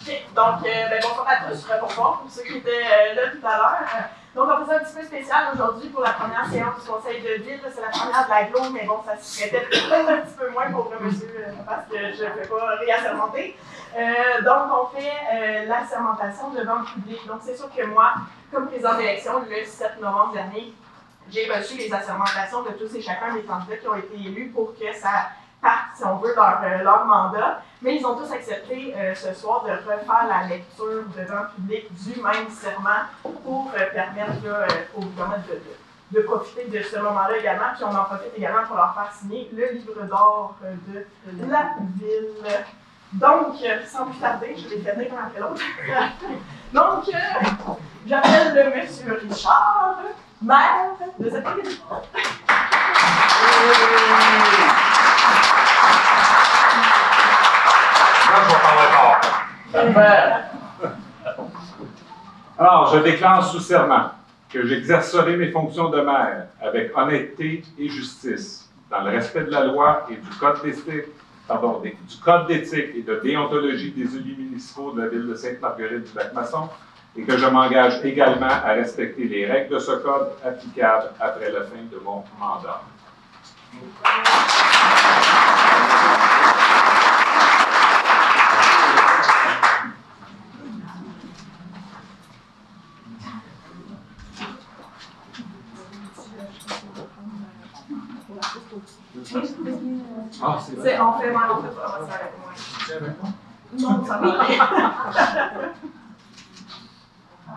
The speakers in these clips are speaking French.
OK. Donc, bonsoir à tous. Bonsoir pour ceux qui étaient là tout à l'heure. Donc, on faisait un petit peu spécial aujourd'hui pour la première séance du conseil de ville. C'est la première de l'agglo, mais bon, ça se prêtait peut-être un petit peu moins pour le monsieur parce que je ne vais pas réassermenter. Donc, on fait l'assermentation devant le public. Donc, c'est sûr que moi, comme président d'élection, le 7 novembre dernier, j'ai reçu les assermentations de tous et chacun des candidats qui ont été élus pour que ça parte, si on veut, leur mandat. Mais ils ont tous accepté ce soir de refaire la lecture devant le public du même serment pour permettre là, au gouvernement de profiter de ce moment-là également. Puis on en profite également pour leur faire signer le livre d'or de la ville. Donc, sans plus tarder, je vais finir l'un après l'autre. Donc, j'appelle le monsieur Richard, maire de cette ville. Alors, je déclare sous serment que j'exercerai mes fonctions de maire avec honnêteté et justice, dans le respect de la loi et du code d'éthique et de déontologie des élus municipaux de la ville de Sainte-Marguerite-du-Lac-Masson, et que je m'engage également à respecter les règles de ce code applicables après la fin de mon mandat. Ah, c'est vrai. On fait mal, on fait pas. Non, ça va.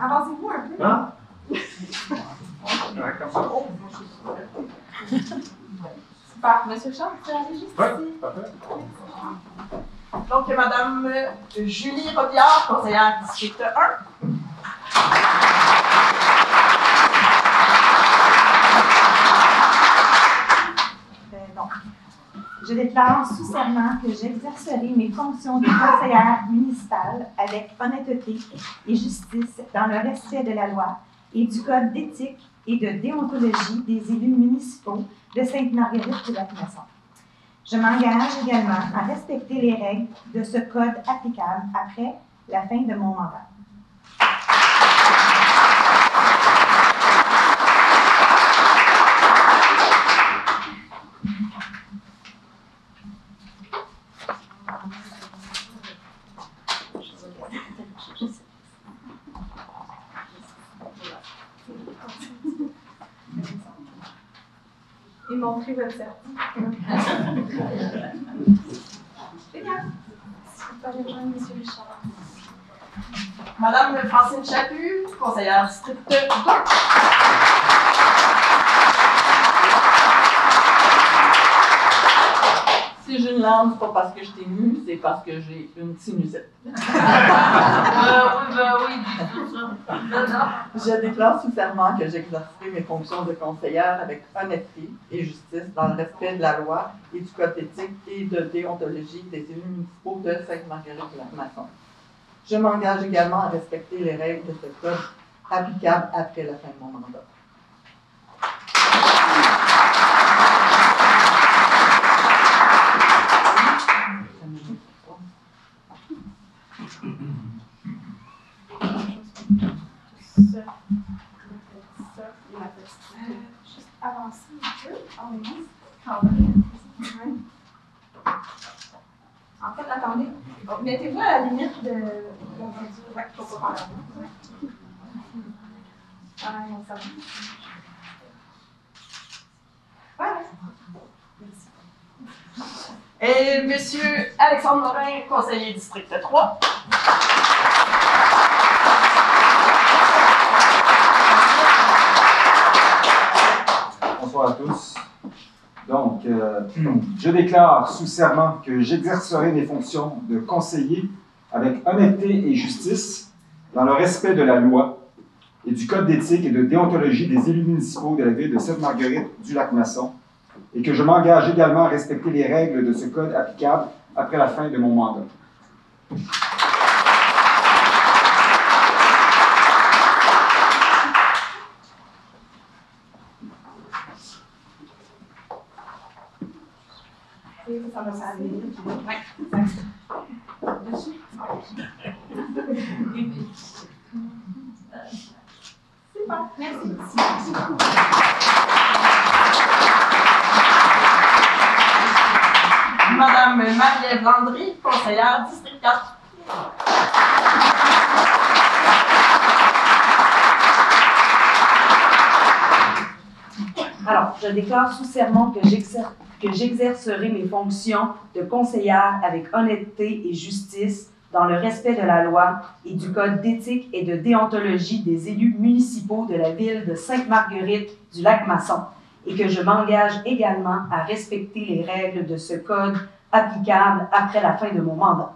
Avancez-vous un peu. Hein? Super. Monsieur Charles, vous allez juste ici. Parfait. Donc, Madame Julie Robillard, conseillère district 1. Je déclare sous serment que j'exercerai mes fonctions de conseillère municipale avec honnêteté et justice dans le respect de la loi et du code d'éthique et de déontologie des élus municipaux de Sainte-Marguerite-du-Lac-Masson. Je m'engage également à respecter les règles de ce code applicable après la fin de mon mandat. Et montrer votre certificat. Génial. Monsieur Richard. Madame Francine Chaput, conseillère district 2. Si j'ai une larme, c'est pas parce que je t'ai émue, c'est parce que j'ai une sinusite. Oui, tout ça. Je déclare sous serment que j'exercerai mes fonctions de conseillère avec honnêteté et justice dans le respect de la loi et du code d'éthique et de déontologie des élus municipaux de Sainte-Marguerite-du-Lac-Masson. Je m'engage également à respecter les règles de ce code applicables après la fin de mon mandat. Juste avancer un peu. Quand même. En fait, attendez. Mettez-vous à la limite de. Ouais, faut pas faire la Ah, non, ça va. Voilà. Et monsieur Alexandre Morin, conseiller district 3. Bonsoir à tous. Donc, je déclare sous serment que j'exercerai mes fonctions de conseiller avec honnêteté et justice dans le respect de la loi et du code d'éthique et de déontologie des élus municipaux de la ville de Sainte-Marguerite-du-Lac-Masson et que je m'engage également à respecter les règles de ce code applicable après la fin de mon mandat. Ça va s'arrêter. Ouais. Dessus. Madame Marie-Ève Landry, conseillère district 4. Alors, je déclare sous serment que j'exercerai mes fonctions de conseillère avec honnêteté et justice dans le respect de la loi et du code d'éthique et de déontologie des élus municipaux de la ville de Sainte-Marguerite-du-Lac-Masson et que je m'engage également à respecter les règles de ce code applicables après la fin de mon mandat.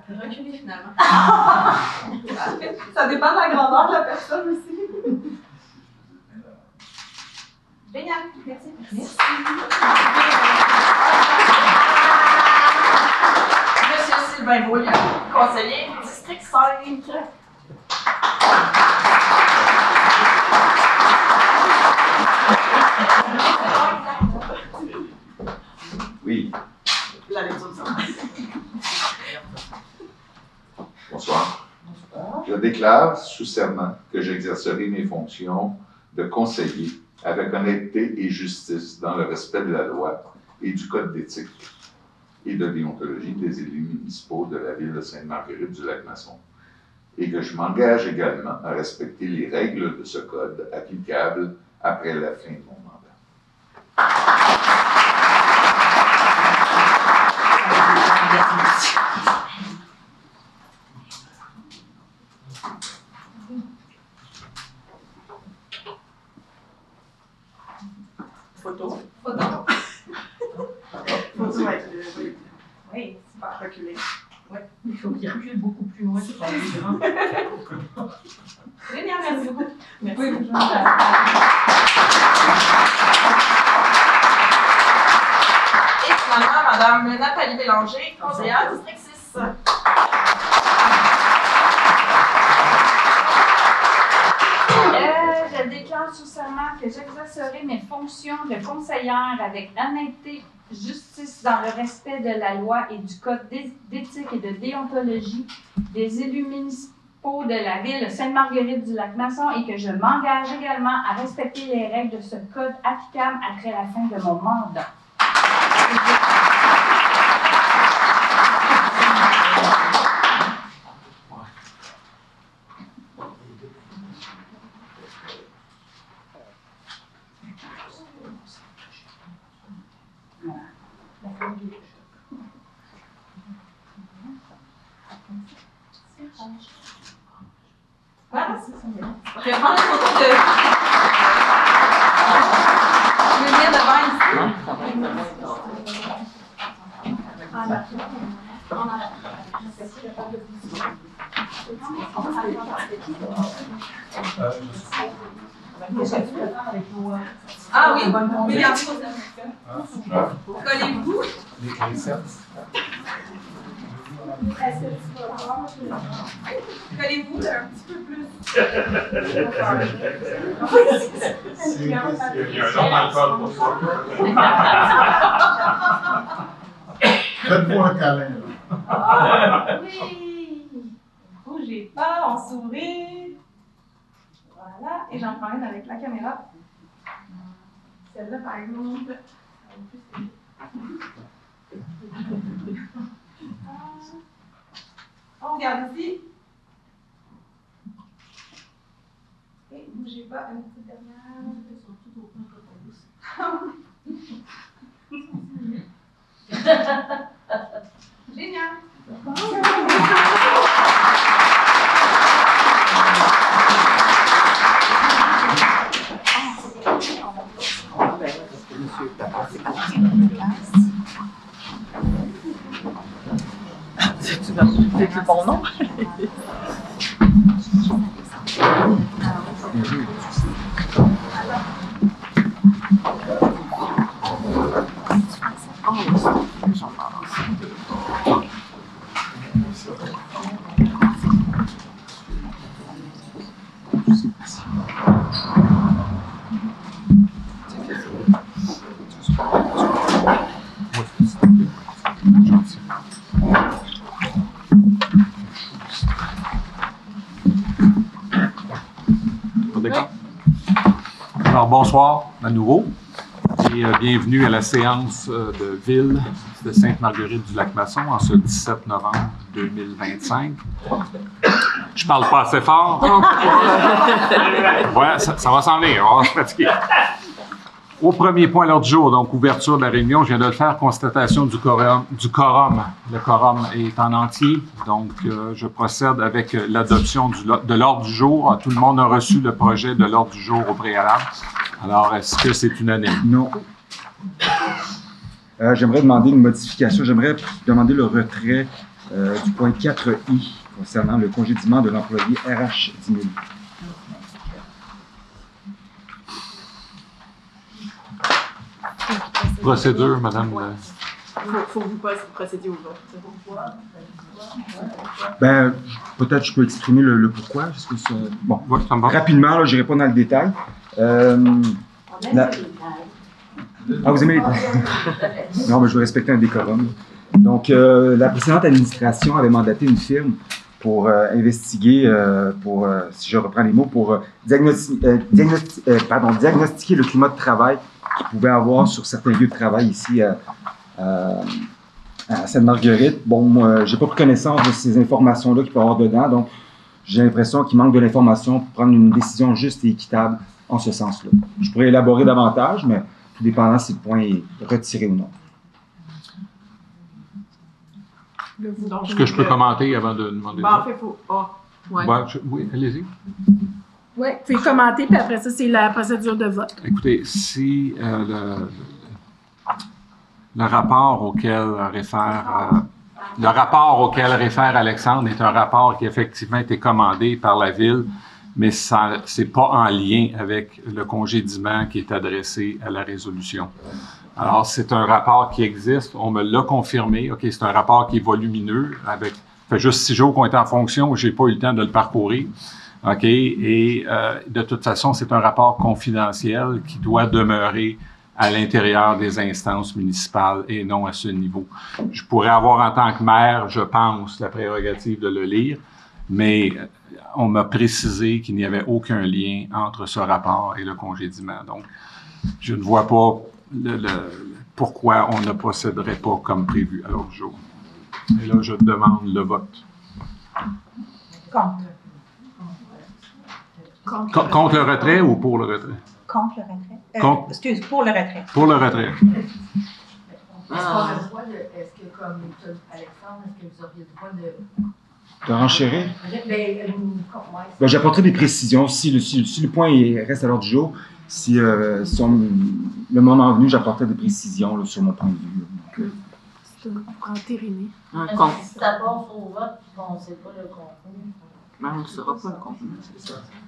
Reculer finalement. Ça dépend de la grandeur de la personne aussi. Génial, merci. Merci. Monsieur Sylvain Beaulieu, conseiller district 5. Oui. La lecture du serment. Bonsoir. Je déclare sous serment que j'exercerai mes fonctions de conseiller avec honnêteté et justice dans le respect de la loi et du code d'éthique et de déontologie des élus municipaux de la ville de Sainte-Marguerite-du-Lac-Masson et que je m'engage également à respecter les règles de ce code applicables après la fin de mon mandat. Photo. Oui, super reculé. Ouais. Il faut qu'il recule beaucoup plus loin. C'est pas évident. Génial, merci beaucoup. Merci. Oui, et finalement, Madame Nathalie Bélanger, conseillère district 6. Je déclare sous serment que j'exercerai mes fonctions de conseillère avec honnêteté, justice dans le respect de la loi et du code d'éthique et de déontologie des élus municipaux de la ville de Sainte-Marguerite-du-Lac-Masson et que je m'engage également à respecter les règles de ce code applicable après la fin de mon mandat. Voilà, c'est ça. Je vais prendre une photo de. Je vais venir devant ici. Ah oui, regardez. Collez-vous. Collez-vous un petit peu plus. Il y a un homme alcool pour ça. Faites-moi un câlin. Ah, oui! Bougez pas, on sourit. Voilà, et j'en prends une avec la caméra. Celle-là, par exemple. On regarde ici. Et bougez pas, un petit dernière. Génial! C'est le bon nom? Alors, bonsoir à nouveau et bienvenue à la séance de ville de Sainte-Marguerite-du-Lac-Masson en ce 17 novembre 2025. Je parle pas assez fort. Ouais, ça va s'en venir, on va se pratiquer. Au premier point à l'ordre du jour, donc ouverture de la réunion, je viens de le faire, constatation du quorum. Le quorum est en entier, donc je procède avec l'adoption de l'ordre du jour. Tout le monde a reçu le projet de l'ordre du jour au préalable. Alors, est-ce que c'est unanime? Non. J'aimerais demander une modification. J'aimerais demander le retrait du point 4I concernant le congédiement de l'employé RH 10 000. Procédure, madame. Faut que vous procédiez au vote. Ben, peut-être je peux exprimer le pourquoi. Bon, Ouais, ça me va. rapidement, là, je n'irai pas dans le détail. Ah, vous aimez les Non, mais je veux respecter un décorum. Donc, la précédente administration avait mandaté une firme pour investiguer, si je reprends les mots, pour diagnostiquer le climat de travail qu'il pouvait avoir sur certains lieux de travail ici à Sainte-Marguerite. Bon, moi, j'ai pas pris connaissance de ces informations-là qu'il peut y avoir dedans, donc j'ai l'impression qu'il manque de l'information pour prendre une décision juste et équitable en ce sens-là. Je pourrais élaborer davantage, mais tout dépendant si le point est retiré ou non. Est-ce que je peux commenter avant de demander? En fait, il faut... Ouais. Oui, allez-y. Oui, vous pouvez commenter, puis après ça, c'est la procédure de vote. Écoutez, si le rapport auquel réfère Alexandre est un rapport qui effectivement a été commandé par la Ville, mais ça c'est pas en lien avec le congédiement qui est adressé à la résolution. Alors, c'est un rapport qui existe, on me l'a confirmé, OK, c'est un rapport qui est volumineux, ça fait juste 6 jours qu'on est en fonction, j'ai pas eu le temps de le parcourir. OK? Et de toute façon, c'est un rapport confidentiel qui doit demeurer à l'intérieur des instances municipales et non à ce niveau. Je pourrais avoir en tant que maire, je pense, la prérogative de le lire, mais on m'a précisé qu'il n'y avait aucun lien entre ce rapport et le congédiement. Donc, je ne vois pas pourquoi on ne procéderait pas comme prévu à l'ordre du jour. Et là, je demande le vote. Contre. Contre le retrait ou pour le retrait? Contre le retrait. Contre. Pour le retrait. Pour le retrait. Est-ce que, comme Alexandre, est-ce que vous auriez le droit De renchérir? de... J'apporterai des précisions. Si le point reste à l'ordre du jour, si le moment venu, j'apporterai des précisions là, sur mon point de vue. Pour entériner. Si ça passe au vote, on ne sait pas le contenu. On ne saura pas le contenu.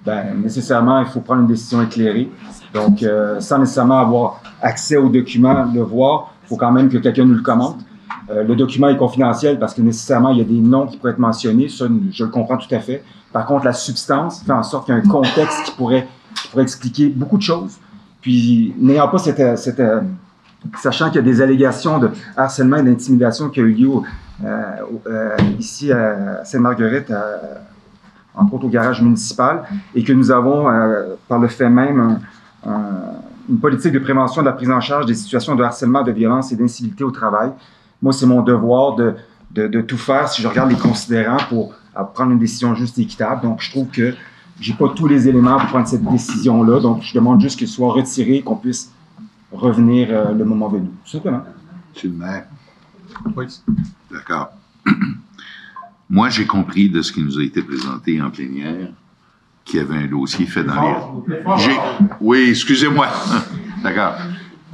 Ben, nécessairement, il faut prendre une décision éclairée. Donc, sans nécessairement avoir accès au document, le voir, il faut quand même que quelqu'un nous le commente. Le document est confidentiel parce que nécessairement, il y a des noms qui pourraient être mentionnés. Ça, je le comprends tout à fait. Par contre, la substance fait en sorte qu'il y a un contexte qui pourrait expliquer beaucoup de choses. Puis, n'ayant pas sachant qu'il y a des allégations de harcèlement et d'intimidation qui a eu lieu ici à Sainte-Marguerite, entre autres au garage municipal, et que nous avons, par le fait même, une politique de prévention de la prise en charge des situations de harcèlement, de violence et d'incivilité au travail. Moi, c'est mon devoir de tout faire, si je regarde les considérants, pour prendre une décision juste et équitable. Donc, je trouve que je n'ai pas tous les éléments pour prendre cette décision-là. Donc, je demande juste qu'il soit retiré, qu'on puisse revenir le moment venu. Tout simplement. Monsieur le maire. Oui. D'accord. Moi, j'ai compris de ce qui nous a été présenté en plénière qu'il y avait un dossier fait dans les... Oui, excusez-moi. D'accord.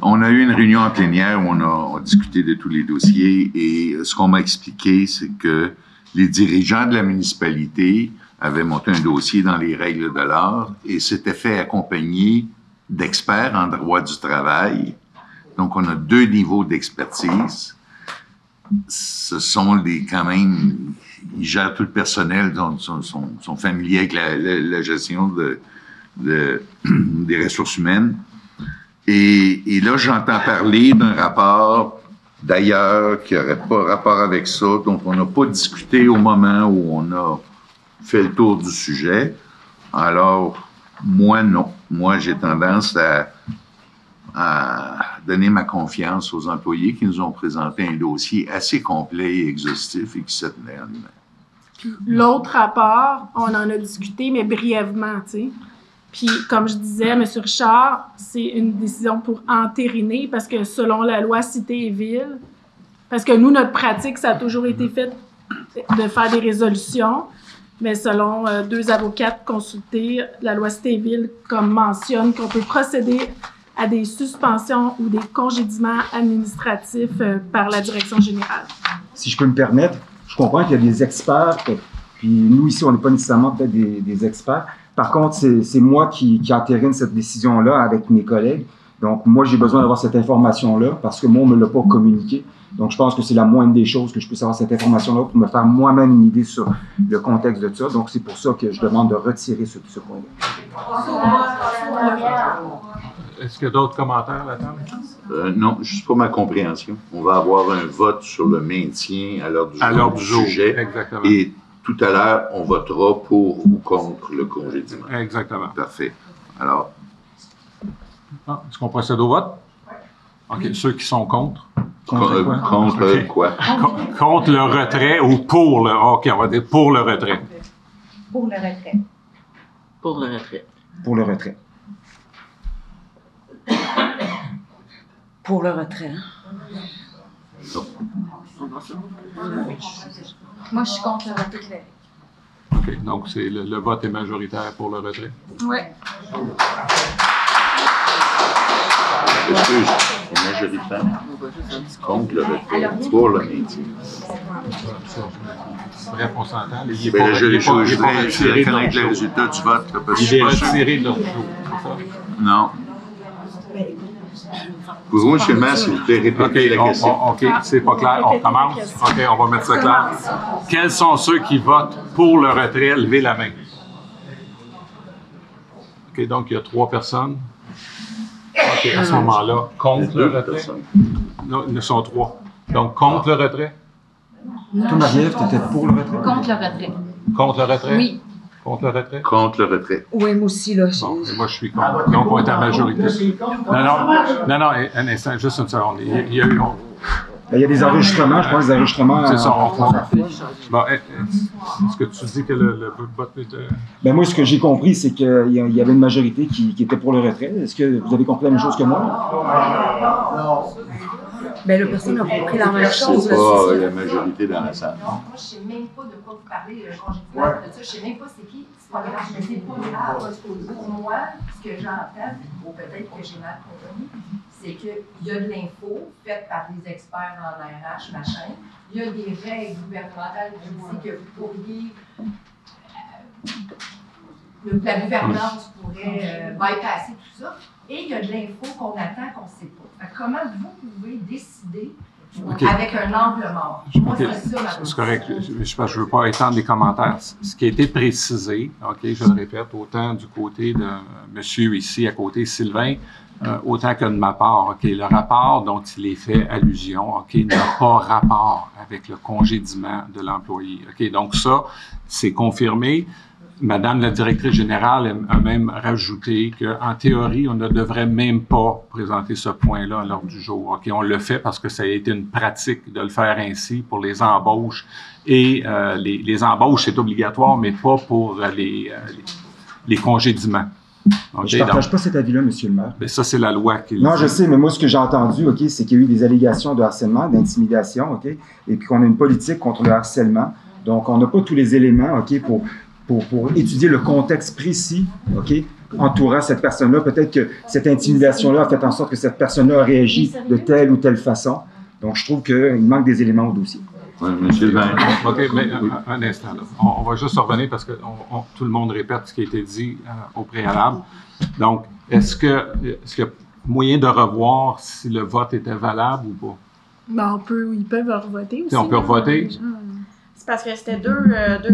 On a eu une réunion en plénière où on a discuté de tous les dossiers et ce qu'on m'a expliqué, c'est que les dirigeants de la municipalité avaient monté un dossier dans les règles de l'art et s'étaient fait accompagner d'experts en droit du travail. Donc, on a 2 niveaux d'expertise. Ce sont quand même, ils gèrent tout le personnel, sont familiers avec la gestion des ressources humaines. Et là, j'entends parler d'un rapport d'ailleurs qui n'aurait pas rapport avec ça, dont on n'a pas discuté au moment où on a fait le tour du sujet. Alors, moi, non. moi, j'ai tendance à donner ma confiance aux employés qui nous ont présenté un dossier assez complet et exhaustif et qui se tenait en lui-même. Puis l'autre rapport, on en a discuté, mais brièvement, tu sais. Puis, comme je disais, M. Richard, c'est une décision pour entériner parce que selon la loi Cité et Ville, parce que nous, notre pratique, ça a toujours été fait de faire des résolutions, mais selon 2 avocates consultées, la loi Cité et Ville comme mentionne qu'on peut procéder à des suspensions ou des congédiements administratifs par la direction générale. Si je peux me permettre, je comprends qu'il y a des experts, puis nous ici, on n'est pas nécessairement peut-être des experts. Par contre, c'est moi qui entérine cette décision-là avec mes collègues. Donc, moi, j'ai besoin d'avoir cette information-là parce que moi, on ne me l'a pas communiqué. Donc, je pense que c'est la moindre des choses que je puisse avoir cette information-là pour me faire moi-même une idée sur le contexte de ça. Donc, c'est pour ça que je demande de retirer ce point-là. Est-ce qu'il y a d'autres commentaires là-dedans? Non, juste pour ma compréhension. On va avoir un vote sur le maintien à l'ordre du jour du sujet. Exactement. Et tout à l'heure, on votera pour ou contre le congédiement. Exactement. Parfait. Alors. Est-ce qu'on procède au vote? OK. Ceux qui sont contre? Contre quoi? Contre le retrait ou pour le... OK, on va dire pour le retrait. Pour le retrait. Pour le retrait. Pour le retrait. Pour le retrait. Moi, je suis contre le retrait. OK, donc c'est le vote est majoritaire pour le retrait. Oui. Excuse, c'est majoritaire contre le retrait, pour le maintien. Bref, on s'entend. Je voudrais connaître le résultat du vote. Il est retiré de l'ordre du jour, c'est ça? Non. Pouvez-vous, M. le maire, s'il vous plaît, répéter la question? OK, c'est pas clair. On commence. OK, on va mettre ça clair. Quels sont ceux qui votent pour le retrait? Levez la main. OK, donc il y a 3 personnes. OK, à ce moment-là, contre le retrait? Non, ils sont 3. Donc, contre le retrait? Toi, Marie-Ève, tu étais pour le retrait? Contre le retrait. Contre le retrait? Oui. Contre le retrait? Contre le retrait. Oui, moi aussi, là. Bon, et moi, je suis contre. Donc, on est à majorité. Non, un instant, juste une seconde. Il y a eu... Il y a des enregistrements, je pense, des enregistrements... C'est ça, bon, est-ce que tu dis que le vote était... Ben moi, ce que j'ai compris, c'est qu'il y avait une majorité qui était pour le retrait. Est-ce que vous avez compris la même chose que moi? Non. Ben là, personne n'a compris la même chose. C'est pas la majorité dans la salle. Moi, je ne sais même pas de quoi vous parlez, le congédiement de ça. Je ne sais même pas c'est qui. C'est pas grave, mais c'est pas grave. Pour moi, ce que j'entends, ou peut-être que j'ai mal compris, c'est qu'il y a de l'info faite par des experts en RH, machin. Il y a des règles gouvernementales qui disent que vous pourriez... la gouvernance pourrait bypasser tout ça. Et il y a de l'info qu'on attend qu'on ne sait pas. Comment vous pouvez décider avec un angle mort? Moi, c'est ça ma question. C'est correct. Je ne veux pas étendre les commentaires. Ce qui a été précisé, OK, je le répète, autant du côté de monsieur ici, à côté Sylvain, autant que de ma part, OK, le rapport dont il est fait allusion, OK, n'a pas rapport avec le congédiement de l'employé. OK, donc ça, c'est confirmé. Madame la directrice générale a même rajouté qu'en théorie, on ne devrait même pas présenter ce point-là à l'ordre du jour. OK, on le fait parce que ça a été une pratique de le faire ainsi pour les embauches. Et les embauches, c'est obligatoire, mais pas pour les congédiements. Okay, je ne partage pas cet avis-là, M. le maire. Mais ça, c'est la loi qui le Non, dit. je sais, mais moi, ce que j'ai entendu, OK, c'est qu'il y a eu des allégations de harcèlement, d'intimidation, OK, et puis qu'on a une politique contre le harcèlement. Donc, on n'a pas tous les éléments, OK, pour étudier le contexte précis, OK, entourant cette personne-là. Peut-être que cette intimidation-là a fait en sorte que cette personne-là a réagi de telle ou telle façon. Donc, je trouve qu'il manque des éléments au dossier. Oui, M. Sylvain. OK, mais un instant. Là. On va juste revenir parce que tout le monde répète ce qui a été dit au préalable. Donc, est-ce qu'il y a moyen de revoir si le vote était valable ou pas? Ben, ils peuvent revoter aussi. On peut revoter? C'est parce que c'était deux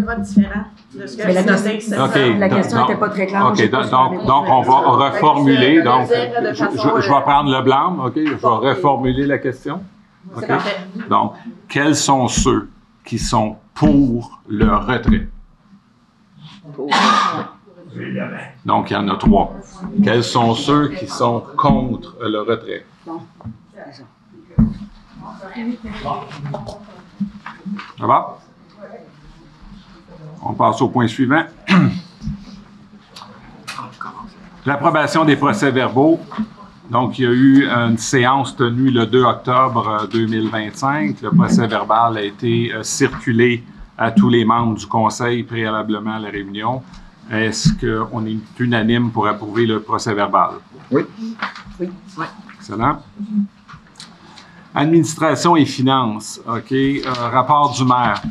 votes différents de ce que la question n'était pas très claire. OK, donc on va reformuler. Donc, je vais prendre le blâme, OK? Je vais reformuler la question. OK? Donc, quels sont ceux qui sont pour le retrait? Donc, il y en a 3. Quels sont ceux qui sont contre le retrait? Ça va? On passe au point suivant. L'approbation des procès-verbaux. Donc, il y a eu une séance tenue le 2 octobre 2025. Le procès-verbal a été circulé à tous les membres du Conseil préalablement à la réunion. Est-ce qu'on est unanime pour approuver le procès-verbal? Oui. Oui. Excellent. Administration et finances. OK. Rapport du maire.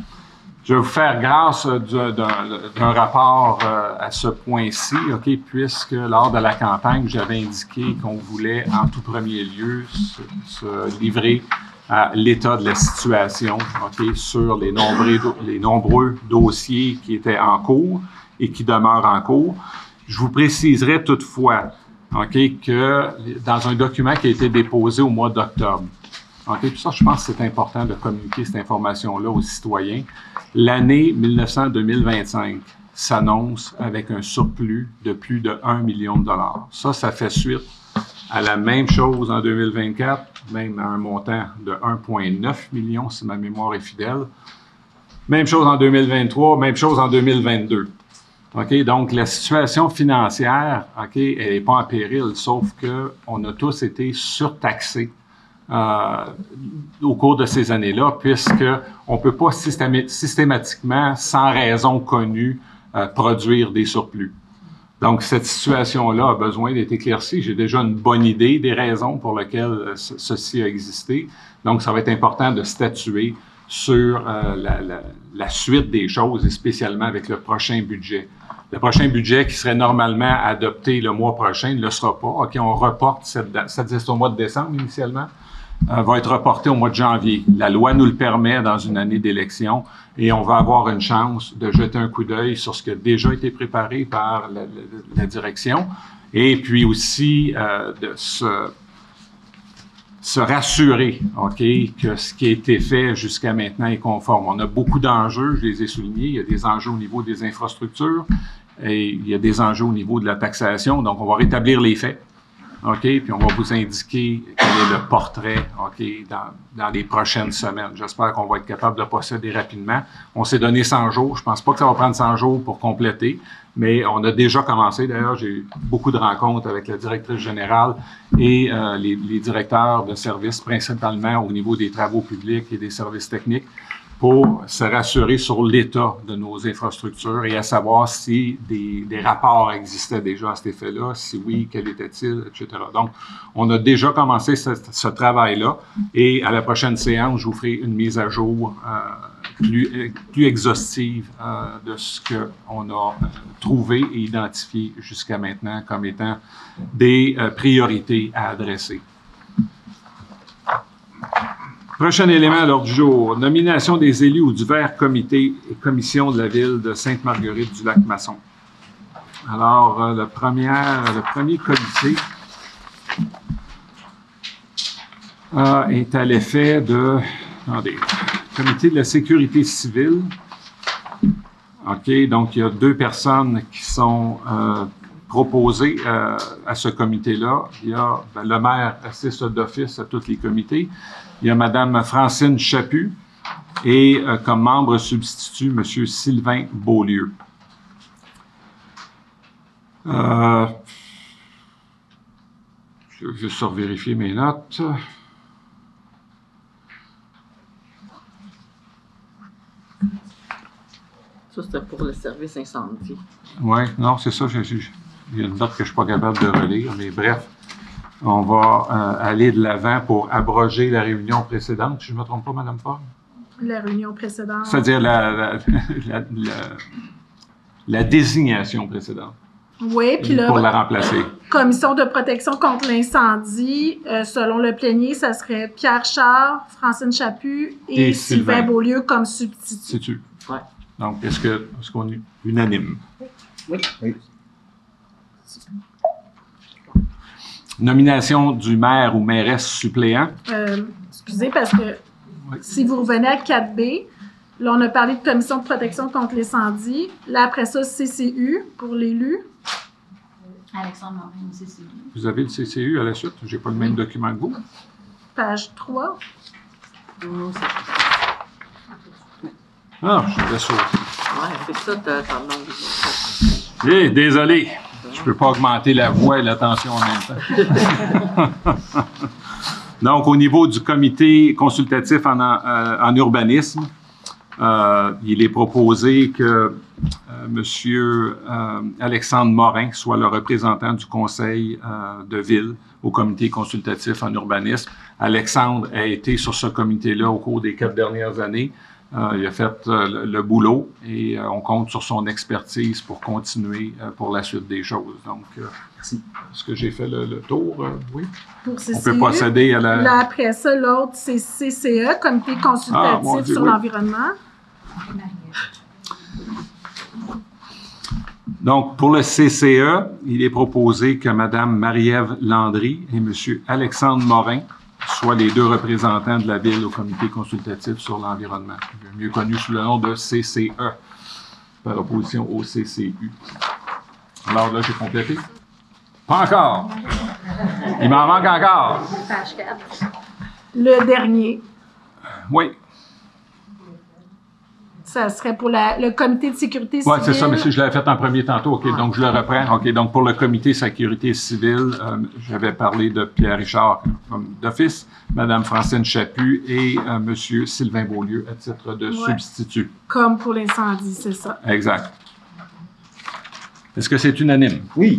Je vais vous faire grâce d'un rapport à ce point-ci, OK, puisque lors de la campagne, j'avais indiqué qu'on voulait en tout premier lieu se livrer à l'état de la situation, OK, sur les nombreux dossiers qui étaient en cours et qui demeurent en cours. Je vous préciserai toutefois, OK, que dans un document qui a été déposé au mois d'octobre, OK, puis ça, je pense que c'est important de communiquer cette information-là aux citoyens. L'année 1900-2025 s'annonce avec un surplus de plus de 1 million de dollars. Ça fait suite à la même chose en 2024, même à un montant de 1,9 million, si ma mémoire est fidèle. Même chose en 2023, même chose en 2022. OK, donc la situation financière, OK, elle n'est pas en péril, sauf qu'on a tous été surtaxés au cours de ces années-là, puisqu'on ne peut pas systématiquement, sans raison connue, produire des surplus. Donc, cette situation-là a besoin d'être éclaircie. J'ai déjà une bonne idée des raisons pour lesquelles ceci a existé. Donc, ça va être important de statuer sur la suite des choses, et spécialement avec le prochain budget. Le prochain budget qui serait normalement adopté le mois prochain ne le sera pas. OK, on reporte cette date. Ça disait au mois de décembre initialement. Va être reporté au mois de janvier. La loi nous le permet dans une année d'élection et on va avoir une chance de jeter un coup d'œil sur ce qui a déjà été préparé par la direction et puis aussi de se rassurer, OK, que ce qui a été fait jusqu'à maintenant est conforme. On a beaucoup d'enjeux, je les ai soulignés. Il y a des enjeux au niveau des infrastructures et il y a des enjeux au niveau de la taxation. Donc, on va rétablir les faits. OK, puis on va vous indiquer quel est le portrait, OK, dans les prochaines semaines. J'espère qu'on va être capable de procéder rapidement. On s'est donné 100 jours. Je pense pas que ça va prendre 100 jours pour compléter, mais on a déjà commencé. D'ailleurs, j'ai eu beaucoup de rencontres avec la directrice générale et les directeurs de services, principalement au niveau des travaux publics et des services techniques, pour se rassurer sur l'état de nos infrastructures et à savoir si des rapports existaient déjà à cet effet-là, si oui, quel était-il, etc. Donc, on a déjà commencé ce travail-là et à la prochaine séance, je vous ferai une mise à jour plus exhaustive de ce qu'on a trouvé et identifié jusqu'à maintenant comme étant des priorités à adresser. Prochain élément à l'ordre du jour, nomination des élus aux divers comités et commissions de la ville de Sainte-Marguerite-du-Lac-Masson. Alors, le premier comité est à l'effet de... Attendez, comité de la sécurité civile. OK, donc il y a 2 personnes qui sont proposées à ce comité-là. Il y a le maire assiste d'office à tous les comités. Il y a Mme Francine Chaput et comme membre substitut, M. Sylvain Beaulieu. Je vais juste vérifier mes notes. Ça, c'était pour le service incendie. Oui, non, c'est ça. Il y a une note que je ne suis pas capable de relire, mais bref. On va aller de l'avant pour abroger la réunion précédente, si je ne me trompe pas, Mme Paul? La réunion précédente. C'est-à-dire la désignation précédente. Oui, puis là, pour la remplacer. Commission de protection contre l'incendie, selon le plénier, ça serait Pierre Char, Francine Chaput et Sylvain Beaulieu comme substitut. Ouais. Donc, est-ce qu'on est unanime? Oui. Oui. Nomination du maire ou mairesse suppléant. Excusez, parce que si vous revenez à 4B, Là, on a parlé de commission de protection contre l'incendie. Là, après ça, CCU pour l'élu. Alexandre Morin, CCU. Vous avez le CCU à la suite? Je n'ai pas le même document que vous. Page 3. Ah, je l'ai sauté. Ouais, c'est ça, t'as Désolé, je ne peux pas augmenter la voix et l'attention en même temps. Donc, au niveau du comité consultatif en urbanisme, il est proposé que M. Alexandre Morin soit le représentant du conseil de ville au comité consultatif en urbanisme. Alexandre a été sur ce comité-là au cours des 4 dernières années. Il a fait le boulot et on compte sur son expertise pour continuer pour la suite des choses. Donc, merci. Est-ce que j'ai fait le tour? Oui. Pour CCU, on peut procéder à la... Là, après ça, l'autre, c'est CCE, Comité consultatif sur l'environnement. Donc, pour le CCE, il est proposé que Mme Marie-Ève Landry et M. Alexandre Morin soient les 2 représentants de la Ville au comité consultatif sur l'environnement, mieux connu sous le nom de CCE, par opposition au CCU. Alors là, j'ai complété. Pas encore. Il m'en manque encore. Page 4. Le dernier. Oui. Ça serait pour le comité de sécurité civile. Oui, c'est ça, monsieur, je l'avais fait en premier tantôt. OK, donc je le reprends. OK, donc pour le comité sécurité civile, j'avais parlé de Pierre Richard d'office, Mme Francine Chaput et monsieur Sylvain Beaulieu à titre de substitut. Comme pour l'incendie, c'est ça. Exact. Est-ce que c'est unanime? Oui.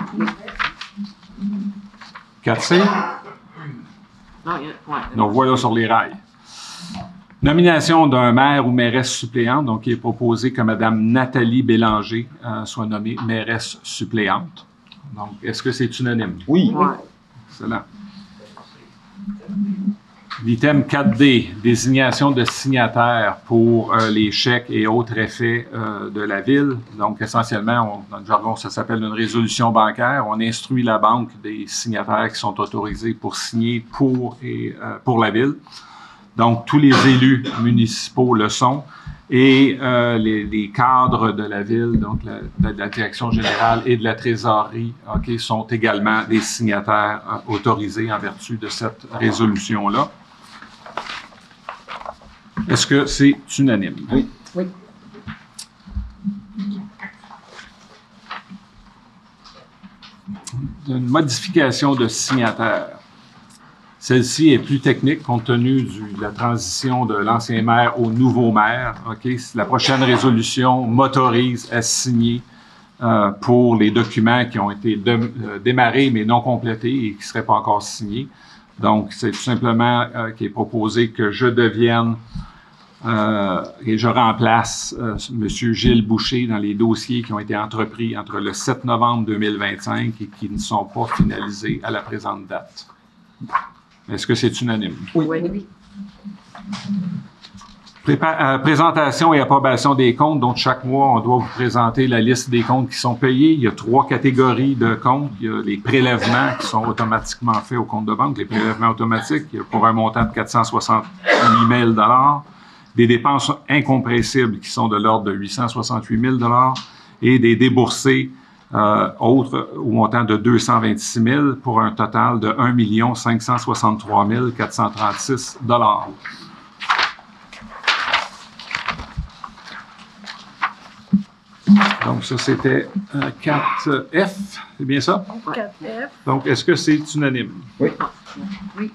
4C? Non, ouais. Donc voilà sur les rails. Nomination d'un maire ou mairesse suppléante, donc il est proposé que Mme Nathalie Bélanger soit nommée mairesse suppléante. Donc, est-ce que c'est unanime? Oui. Ouais. Excellent. L'item 4D, désignation de signataires pour les chèques et autres effets de la Ville. Donc, essentiellement, dans le jargon, ça s'appelle une résolution bancaire. On instruit la banque des signataires qui sont autorisés pour signer pour la Ville. Donc, tous les élus municipaux le sont et les cadres de la Ville, donc de la direction générale et de la trésorerie, sont également des signataires autorisés en vertu de cette résolution-là. Est-ce que c'est unanime? Oui. Oui. Une modification de signataire. Celle-ci est plus technique compte tenu de la transition de l'ancien maire au nouveau maire. La prochaine résolution m'autorise à signer pour les documents qui ont été démarrés mais non complétés et qui ne seraient pas encore signés. Donc, c'est tout simplement qu'il est proposé que je devienne et je remplace M. Gilles Boucher dans les dossiers qui ont été entrepris entre le 7 novembre 2025 et qui ne sont pas finalisés à la présente date. Est-ce que c'est unanime? Oui. Oui. Présentation et approbation des comptes. Donc, chaque mois, on doit vous présenter la liste des comptes qui sont payés. Il y a 3 catégories de comptes. Il y a les prélèvements qui sont automatiquement faits au compte de banque, les prélèvements automatiques pour un montant de 468 000 $, des dépenses incompressibles qui sont de l'ordre de 868 000 $ et des déboursés autres au montant de 226 000 pour un total de 1 563 436 $. Donc, ça, c'était 4F, c'est bien ça? 4F. Donc, est-ce que c'est unanime? Oui. Oui.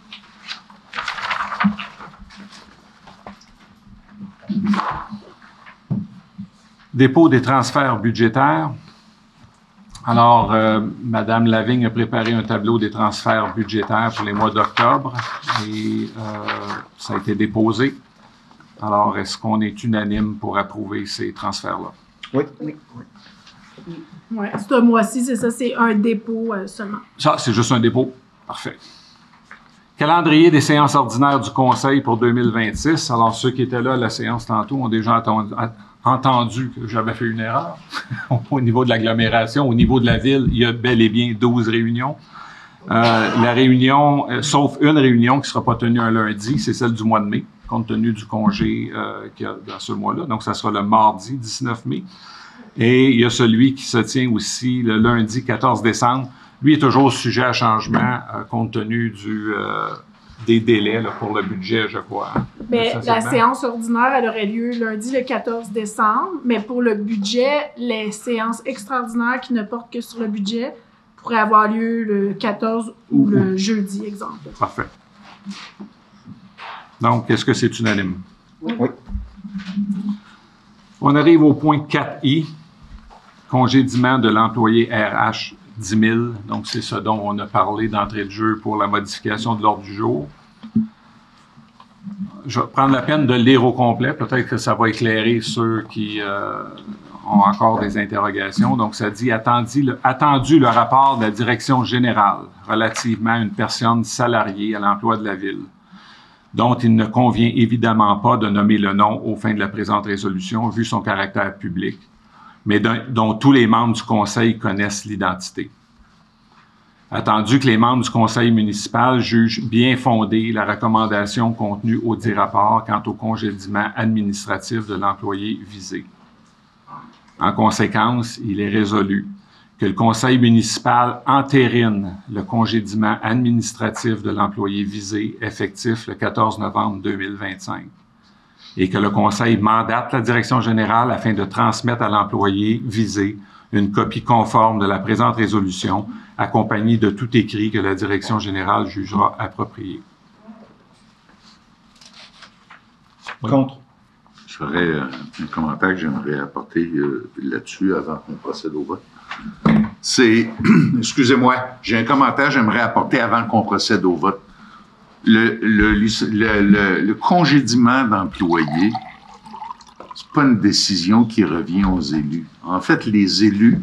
Dépôt des transferts budgétaires. Alors, Mme Lavigne a préparé un tableau des transferts budgétaires pour les mois d'octobre et ça a été déposé. Alors, est-ce qu'on est unanime pour approuver ces transferts-là? Oui. Oui. Oui, ce mois-ci, c'est ça, c'est un dépôt seulement. Ça, c'est juste un dépôt. Parfait. Calendrier des séances ordinaires du Conseil pour 2026. Alors, ceux qui étaient là à la séance tantôt ont déjà entendu que j'avais fait une erreur au niveau de l'agglomération. Au niveau de la ville, il y a bel et bien 12 réunions. La réunion, sauf une réunion qui ne sera pas tenue un lundi, c'est celle du mois de mai, compte tenu du congé qu'il y a dans ce mois-là. Donc, ça sera le mardi 19 mai. Et il y a celui qui se tient aussi le lundi 14 décembre. Lui est toujours sujet à changement compte tenu des délais là, pour le budget, je crois. Hein, bien, la séance ordinaire, elle aurait lieu lundi le 14 décembre, mais pour le budget, les séances extraordinaires qui ne portent que sur le budget pourraient avoir lieu le 14 ou le jeudi, exemple. Parfait. Donc, est-ce que c'est unanime? Oui. On arrive au point 4I, congédiement de l'employé RH 10 000. Donc, c'est ce dont on a parlé d'entrée de jeu pour la modification de l'ordre du jour. Je vais prendre la peine de le lire au complet. Peut-être que ça va éclairer ceux qui ont encore des interrogations. Donc, ça dit « Attendu le rapport de la direction générale relativement à une personne salariée à l'emploi de la Ville, dont il ne convient évidemment pas de nommer le nom aux fins de la présente résolution, vu son caractère public, mais dont tous les membres du Conseil connaissent l'identité. Attendu que les membres du Conseil municipal jugent bien fondée la recommandation contenue au dit rapport quant au congédiement administratif de l'employé visé. En conséquence, il est résolu que le Conseil municipal entérine le congédiement administratif de l'employé visé effectif le 14 novembre 2025 et que le Conseil mandate la direction générale afin de transmettre à l'employé visé une copie conforme de la présente résolution accompagnée de tout écrit que la direction générale jugera approprié. Contre. J'aurais un commentaire que j'aimerais apporter là-dessus avant qu'on procède au vote. Excusez-moi, j'ai un commentaire que j'aimerais apporter avant qu'on procède au vote. Le congédiement d'employés, c'est pas une décision qui revient aux élus. En fait, les élus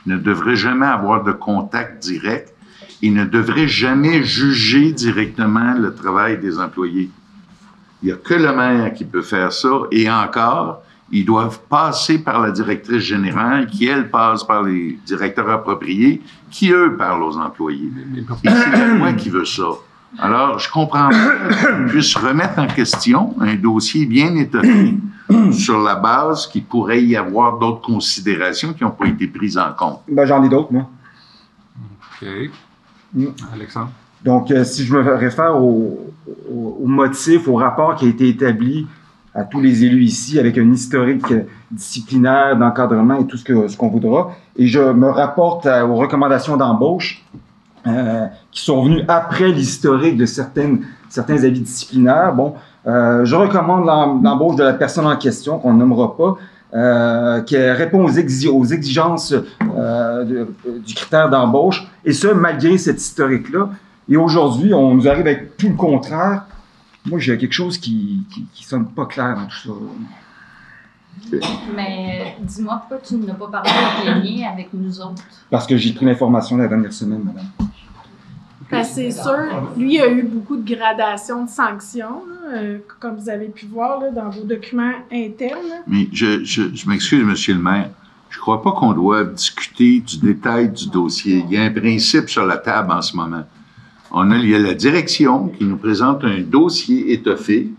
ne devraient jamais avoir de contact direct et ne devraient jamais juger directement le travail des employés. Il n'y a que le maire qui peut faire ça, et encore, ils doivent passer par la directrice générale, qui, elle, passe par les directeurs appropriés, qui, eux, parlent aux employés. Et c'est la loi qui veut ça. Alors, je comprends pas qu'on puisse remettre en question un dossier bien étoffé sur la base qu'il pourrait y avoir d'autres considérations qui n'ont pas été prises en compte. Ben, j'en ai d'autres, moi. OK. Alexandre? Donc, si je me réfère au motif, au rapport qui a été établi à tous les élus ici, avec un historique disciplinaire, d'encadrement et tout ce qu'on voudra, et je me rapporte aux recommandations d'embauche qui sont venues après l'historique de certains avis disciplinaires. Bon, je recommande l'embauche de la personne en question, qu'on ne nommera pas, qui répond aux exigences du critère d'embauche, et ce, malgré cet historique-là. Et aujourd'hui, on nous arrive avec tout le contraire. Moi, j'ai quelque chose qui sonne pas clair dans tout ça. Mais dis-moi pourquoi tu n'as pas parlé de plénier avec nous autres? Parce que j'ai pris l'information la dernière semaine, madame. Parce que c'est sûr, lui, il a eu beaucoup de gradations de sanctions, là, comme vous avez pu voir là, dans vos documents internes. Là. Mais je m'excuse, monsieur le maire. Je ne crois pas qu'on doit discuter du détail du dossier. Il y a un principe sur la table en ce moment. Il y a la direction qui nous présente un dossier étoffé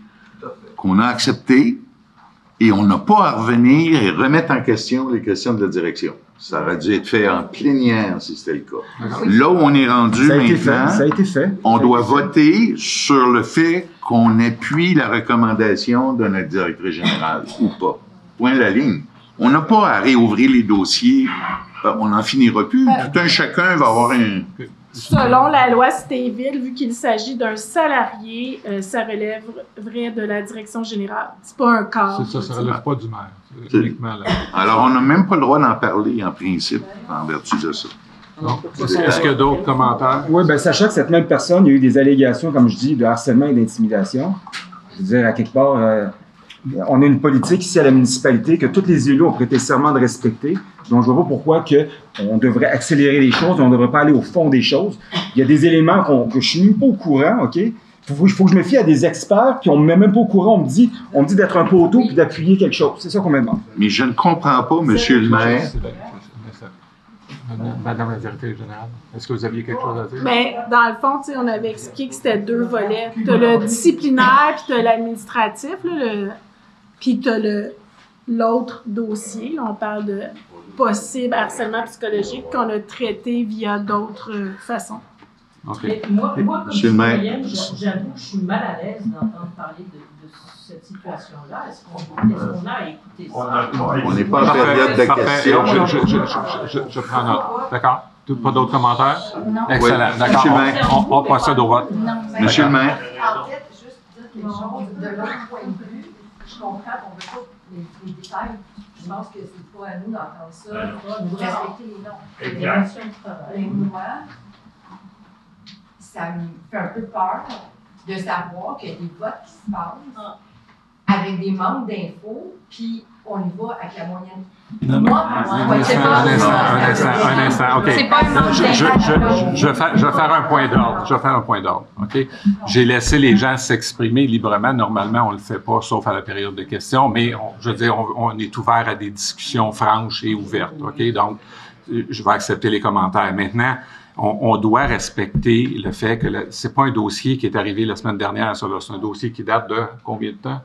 qu'on a accepté et on n'a pas à revenir et remettre en question les questions de la direction. Ça aurait dû être fait en plénière si c'était le cas. Là où on est rendu maintenant, ça a été fait. On doit voter sur le fait qu'on appuie la recommandation de notre directrice générale ou pas. Point la ligne. On n'a pas à réouvrir les dossiers. On n'en finira plus. Tout un chacun va avoir un... Selon la loi Cité-Ville, vu qu'il s'agit d'un salarié, ça relèverait de la direction générale. C'est pas un cadre. C'est ça ne relève pas du maire. C'est uniquement là. Alors, on n'a même pas le droit d'en parler, en principe, en vertu de ça. Donc, est-ce qu'il y a d'autres commentaires? Oui, bien, sachant que cette même personne, il y a eu des allégations, comme je dis, de harcèlement et d'intimidation. Je veux dire, à quelque part, on a une politique ici à la municipalité que tous les élus ont prêté serment de respecter. Donc, je ne vois pas pourquoi on devrait accélérer les choses, on ne devrait pas aller au fond des choses. Il y a des éléments que je ne suis même pas au courant, OK? Il faut que je me fie à des experts qui ne me mettent même pas au courant. On me dit d'être un poteau et d'appuyer quelque chose. C'est ça qu'on me demande. Mais je ne comprends pas, monsieur le maire. Madame la directrice générale, est-ce que vous aviez quelque chose à dire? Mais dans le fond, tu sais, on avait expliqué que c'était 2 volets. Tu as le disciplinaire, puis tu as l'administratif, puis tu as l'autre dossier. Là, on parle de possible harcèlement psychologique qu'on a traité via d'autres façons. Okay. Moi, comme Monsieur le maire. citoyenne, j'avoue que je suis mal à l'aise d'entendre parler de cette situation-là. Est-ce qu'on a à écouter ça? On n'est pas en période de questions. Je prends note. D'accord? Pas d'autres commentaires? Non. Excellent. Oui. D'accord. Monsieur le maire. On procède au vote. Non. Monsieur le maire. En fait, juste dire quelque chose, de leur point de vue, je comprends qu'on ne veut pas les détails. Je pense que c'est pas à nous d'entendre ça, vous respectez les noms. L'émotion du travail. Et moi, ça me fait un peu peur de savoir qu'il y a des votes qui se passent avec des manques d'infos, puis on y va avec la moyenne. Un instant, OK. C'est pas un manque d'infos. Je vais faire un point d'ordre. OK? J'ai laissé les gens s'exprimer librement. Normalement, on ne le fait pas, sauf à la période de questions, mais on est ouvert à des discussions franches et ouvertes. OK? Donc, je vais accepter les commentaires. Maintenant, on doit respecter le fait que c'est pas un dossier qui est arrivé la semaine dernière, ça, là. C'est un dossier qui date de combien de temps?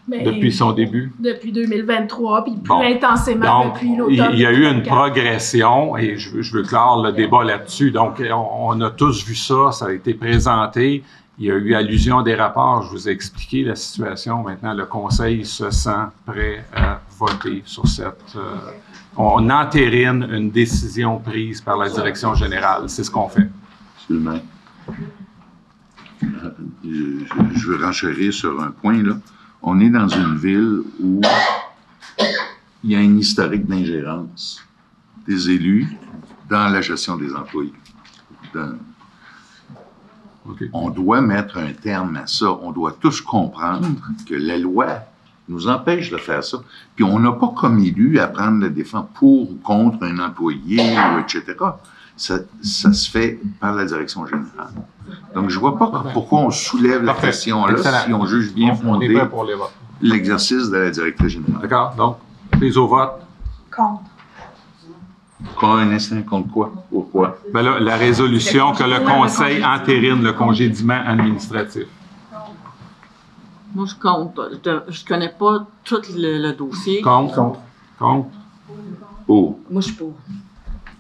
Mais depuis son début? Depuis 2023, puis plus intensément donc, depuis l'automne. Il y a eu une progression, et je veux clore le débat là-dessus. Donc, on a tous vu ça, ça a été présenté. Il y a eu allusion à des rapports. Je vous ai expliqué la situation. Maintenant, le Conseil se sent prêt à voter sur cette... on entérine une décision prise par la direction générale. C'est ce qu'on fait. Monsieur le maire. Je veux renchérir sur un point, là. On est dans une ville où il y a un historique d'ingérence des élus dans la gestion des employés. Okay. On doit mettre un terme à ça. On doit tous comprendre que la loi nous empêche de faire ça. Puis on n'a pas comme élu à prendre la défense pour ou contre un employé, etc. Ça se fait par la direction générale. Donc, je ne vois pas pourquoi on soulève la question-là si on juge bien fondé l'exercice de la directrice générale. D'accord? Donc, prise au vote. Contre. Contre un instant, contre quoi? Pourquoi? Ben là, la résolution que le Conseil entérine le congédiement administratif. Moi, je compte. Je connais pas tout le dossier. Contre. Pour. Moi, je suis pour.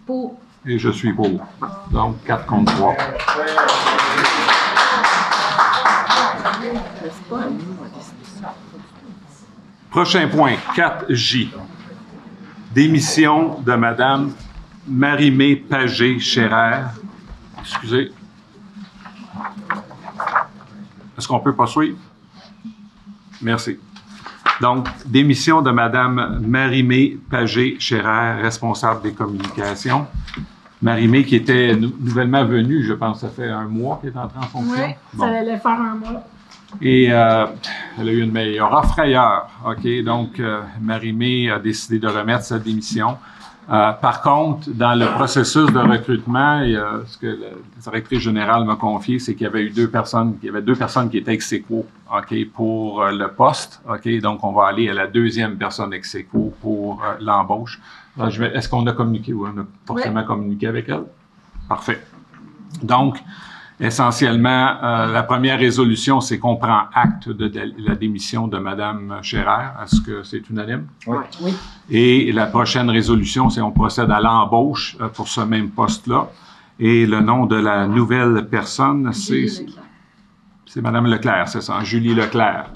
Pour. Et je suis pour. Donc, 4 contre 3. Prochain point, 4J. Démission de Mme Marie-Mé Pagé-Scherrer. Excusez. Est-ce qu'on peut poursuivre? Merci. Donc, démission de Mme Marie-Mé Pagé-Scherrer, responsable des communications. Marie-Mé qui était nouvellement venue, je pense, ça fait un mois qu'elle est entrée en fonction. Oui, ça allait faire un mois. Et elle a eu une meilleure offre ailleurs. OK? Donc, Marie-Mé a décidé de remettre sa démission. Par contre, dans le processus de recrutement, ce que la directrice générale m'a confié, c'est qu'il y avait deux personnes qui étaient ex aequo, OK, pour le poste. OK? Donc, on va aller à la deuxième personne ex aequo pour l'embauche. Est-ce qu'on a communiqué? Oui, on a forcément communiqué avec elle. Parfait. Donc, essentiellement, la première résolution, c'est qu'on prend acte de la démission de Mme Scherrer. Est-ce que c'est unanime? Oui. Oui. Et la prochaine résolution, c'est on procède à l'embauche pour ce même poste-là. Et le nom de la nouvelle personne, c'est Mme Leclerc, c'est ça, Julie Leclerc.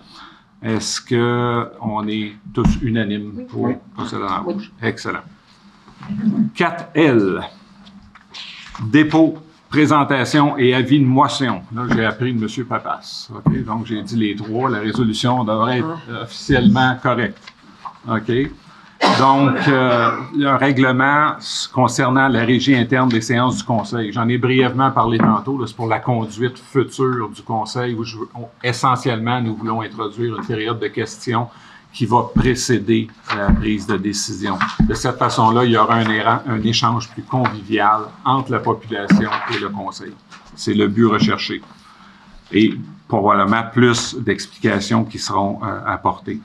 Est-ce qu'on est tous unanimes pour procéder à l'embauche? Oui. Excellent. 4L. Dépôt, présentation et avis de motion. Là, j'ai appris de M. Papas. Okay? Donc, j'ai dit les trois. La résolution devrait être officiellement correcte. OK? Donc, un règlement concernant la régie interne des séances du Conseil. J'en ai brièvement parlé tantôt. C'est pour la conduite future du Conseil où essentiellement, nous voulons introduire une période de questions qui va précéder la prise de décision. De cette façon-là, il y aura un échange plus convivial entre la population et le Conseil. C'est le but recherché. Et probablement plus d'explications qui seront apportées.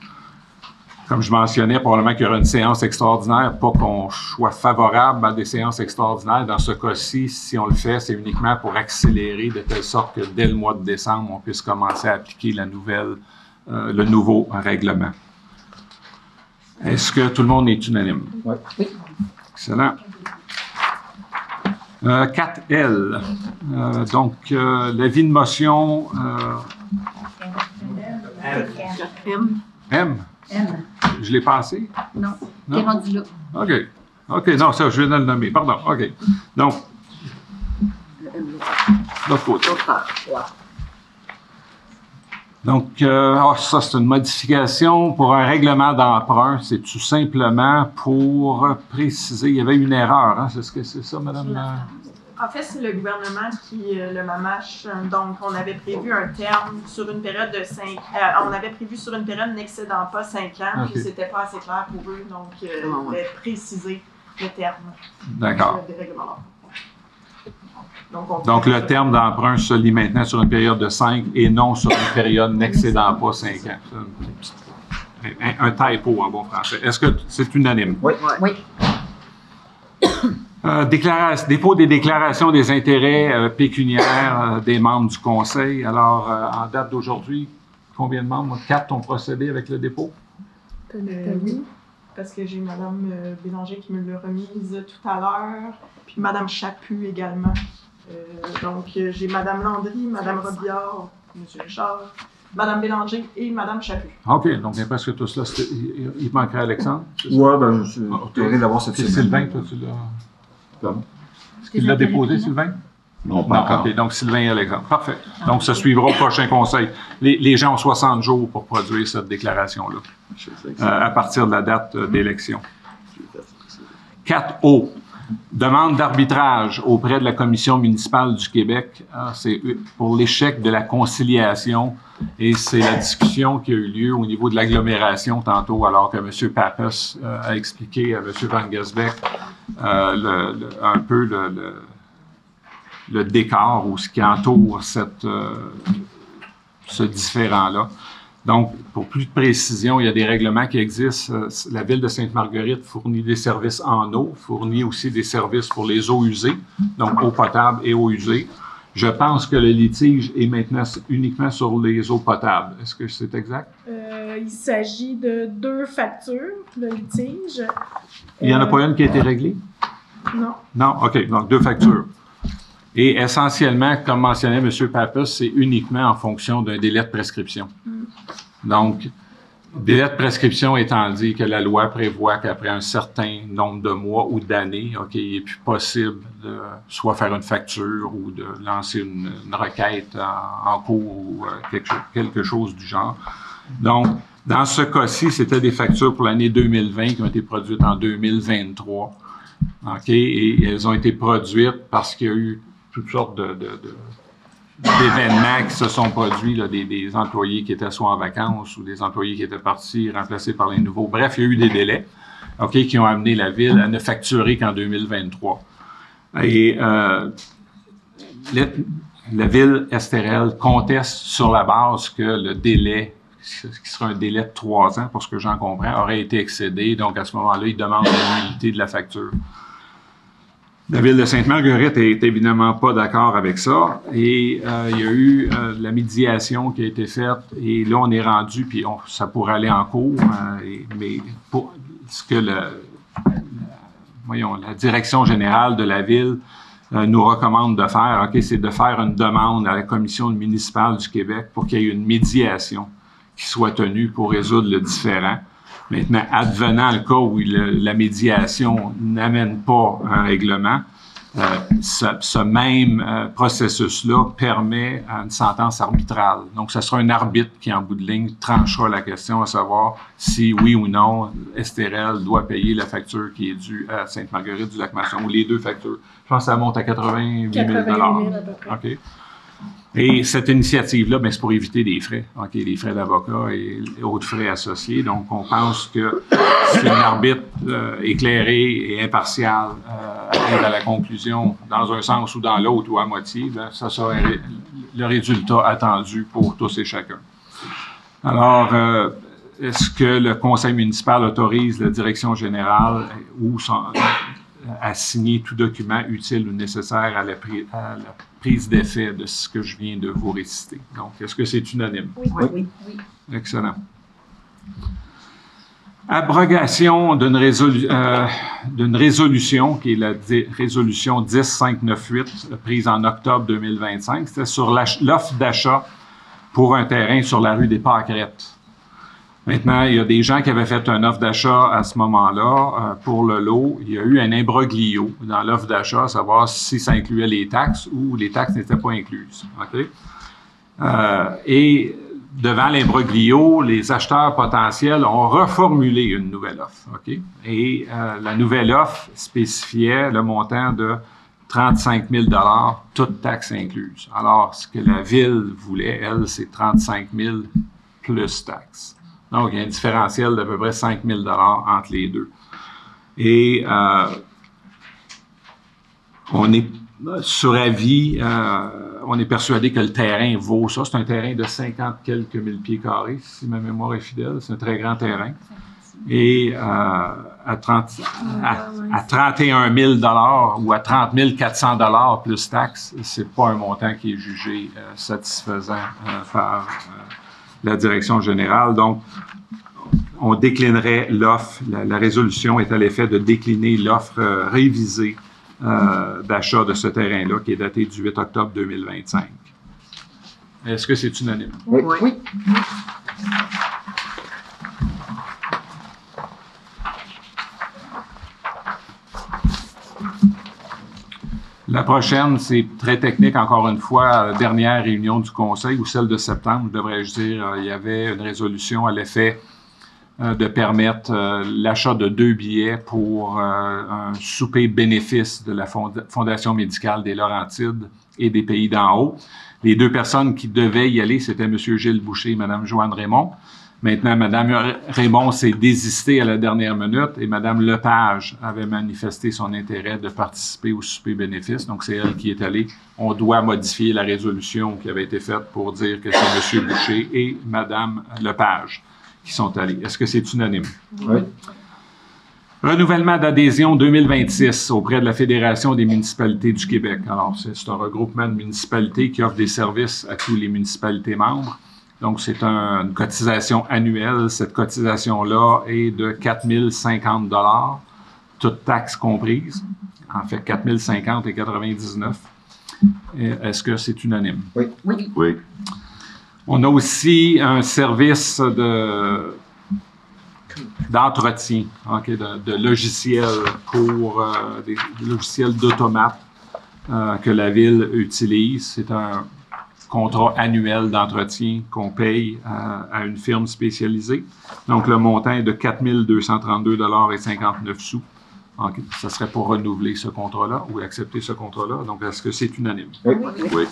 Comme je mentionnais, probablement qu'il y aura une séance extraordinaire, pas qu'on soit favorable à des séances extraordinaires. Dans ce cas-ci, si on le fait, c'est uniquement pour accélérer de telle sorte que dès le mois de décembre, on puisse commencer à appliquer le nouveau règlement. Est-ce que tout le monde est unanime? Oui. Excellent. 4L. Donc, l'avis de motion... M. Je l'ai passé? Non. Non? T'es rendu là. OK. OK, non, ça, je viens de le nommer. Pardon. OK. Donc, l'autre côté. Donc, ça, c'est une modification pour un règlement d'emprunt. C'est tout simplement pour préciser. Il y avait une erreur, hein? C'est ça, madame? En fait, c'est le gouvernement qui le mamache. Donc, on avait prévu un terme sur une période de 5 on avait prévu sur une période n'excédant pas 5 ans, Okay. puis c'était pas assez clair pour eux. Donc, il fallait préciser le terme. D'accord. Des règlements. Donc, le terme d'emprunt se lit maintenant sur une période de 5 et non sur une période n'excédant pas 5 ans. Un typo en bon français. Est-ce que c'est unanime? Oui. Oui. Dépôt des déclarations des intérêts pécuniaires des membres du Conseil. Alors, en date d'aujourd'hui, combien de membres? 4 ont procédé avec le dépôt? Oui, parce que j'ai Mme Bélanger qui me l'a remise tout à l'heure, puis Mme Chaput également. Donc, j'ai Mme Landry, Mme Robillard, M. Richard, Mme Bélanger et Mme Chaput. OK, donc presque tout cela. Il manquerait Alexandre? Oui, ben, je suis heureux d'avoir cette semaine. Sylvain, toi, tu l'as... Est-ce qu'il l'a déposé, Sylvain? Non, pas encore. OK, donc Sylvain et Alexandre. Parfait. Donc, ça suivra au prochain conseil. Les gens ont 60 jours pour produire cette déclaration-là, à partir de la date d'élection. 4O. Demande d'arbitrage auprès de la Commission municipale du Québec. C'est pour l'échec de la conciliation et c'est la discussion qui a eu lieu au niveau de l'agglomération tantôt, alors que M. Pappas a expliqué à M. Van Gesbeck un peu le décor ou ce qui entoure ce différend-là. Donc, pour plus de précision, il y a des règlements qui existent. La Ville de Sainte-Marguerite fournit des services en eau, fournit aussi des services pour les eaux usées, donc eau potable et eau usée. Je pense que le litige est maintenant uniquement sur les eaux potables. Est-ce que c'est exact? Il s'agit de 2 factures, le litige. Il n'y en a pas une qui a été réglée? Non. Non? OK. Donc, 2 factures. Et essentiellement, comme mentionnait M. Pappas, c'est uniquement en fonction d'un délai de prescription. Donc, délai de prescription étant dit que la loi prévoit qu'après un certain nombre de mois ou d'années, OK, il n'est plus possible de soit faire une facture ou de lancer une requête en cours ou quelque chose du genre. Donc, dans ce cas-ci, c'était des factures pour l'année 2020 qui ont été produites en 2023. OK, et elles ont été produites parce qu'il y a eu toutes sortes d'événements qui se sont produits, là, des employés qui étaient soit en vacances ou des employés qui étaient partis, remplacés par les nouveaux. Bref, il y a eu des délais, OK, qui ont amené la Ville à ne facturer qu'en 2023. Et la Ville Estérel conteste sur la base que le délai, qui sera un délai de 3 ans, pour ce que j'en comprends, aurait été excédé. Donc, à ce moment-là, ils demandent la nullité de la facture. La Ville de Sainte-Marguerite n'est évidemment pas d'accord avec ça et il y a eu la médiation qui a été faite et là, on est rendu, puis ça pourrait aller en cours, mais pour ce que la direction générale de la Ville nous recommande de faire, OK, c'est de faire une demande à la Commission municipale du Québec pour qu'il y ait une médiation qui soit tenue pour résoudre le différend. Maintenant, advenant le cas où la médiation n'amène pas un règlement, ce même processus-là permet une sentence arbitrale. Donc, ce sera un arbitre qui, en bout de ligne, tranchera la question à savoir si, oui ou non, Estérel doit payer la facture qui est due à Sainte-Marguerite du Lac-Masson, ou les 2 factures. Je pense que ça monte à 88 000 $. 88 000 à peu près. OK. Et cette initiative-là, c'est pour éviter des frais, OK, les frais d'avocat et autres frais associés. Donc, on pense que si un arbitre éclairé et impartial arrive à la conclusion dans un sens ou dans l'autre ou à moitié, bien, ça serait le résultat attendu pour tous et chacun. Alors, est-ce que le conseil municipal autorise la direction générale à signer tout document utile ou nécessaire à la prise d'effet de ce que je viens de vous réciter? Donc, est-ce que c'est unanime? Oui. Excellent. Abrogation d'une résolution, qui est la résolution 10598, prise en octobre 2025. C'était sur l'offre d'achat pour un terrain sur la rue des Pâquerettes. Maintenant, il y a des gens qui avaient fait une offre d'achat à ce moment-là pour le lot. Il y a eu un imbroglio dans l'offre d'achat, à savoir si ça incluait les taxes ou les taxes n'étaient pas incluses. Okay? Et devant l'imbroglio, les acheteurs potentiels ont reformulé une nouvelle offre. Okay? Et la nouvelle offre spécifiait le montant de 35 000 $, toutes taxes incluses. Alors, ce que la Ville voulait, elle, c'est 35 000 plus taxes. Donc, il y a un différentiel d'à peu près 5 000 $ entre les deux. Et on est sur avis, on est persuadé que le terrain vaut ça. C'est un terrain de 50 quelques mille pieds carrés, si ma mémoire est fidèle. C'est un très grand terrain. Et à 31 000 $ ou à 30 400 $ plus taxes, c'est pas un montant qui est jugé satisfaisant par la direction générale. Donc, on déclinerait l'offre. La résolution est à l'effet de décliner l'offre révisée d'achat de ce terrain-là, qui est datée du 8 octobre 2025. Est-ce que c'est unanime? Oui. La prochaine, c'est très technique, encore une fois, la dernière réunion du Conseil, ou celle de septembre, devrais-je dire, il y avait une résolution à l'effet de permettre l'achat de 2 billets pour un souper bénéfice de la Fondation médicale des Laurentides et des Pays d'en haut. Les 2 personnes qui devaient y aller, c'était M. Gilles Boucher et Mme Joanne Raymond. Maintenant, Mme Raymond s'est désistée à la dernière minute et Mme Lepage avait manifesté son intérêt de participer au souper bénéfice. Donc, c'est elle qui est allée. On doit modifier la résolution qui avait été faite pour dire que c'est M. Boucher et Mme Lepage qui sont allés. Est-ce que c'est unanime? Oui. Renouvellement d'adhésion 2026 auprès de la Fédération des municipalités du Québec. Alors, c'est un regroupement de municipalités qui offre des services à tous les municipalités membres. Donc, c'est une cotisation annuelle. Cette cotisation-là est de 4 050 $, toutes taxes comprises. En fait, 4 050 et 99. Est-ce que c'est unanime? Oui. Oui. On a aussi un service d'entretien, okay, de logiciels pour des logiciels d'automates que la Ville utilise. C'est un contrat annuel d'entretien qu'on paye à une firme spécialisée. Donc, le montant est de 4 232 $ et 59 sous. Donc, ça serait pour renouveler ce contrat-là ou accepter ce contrat-là. Donc, est-ce que c'est unanime? Oui. Oui.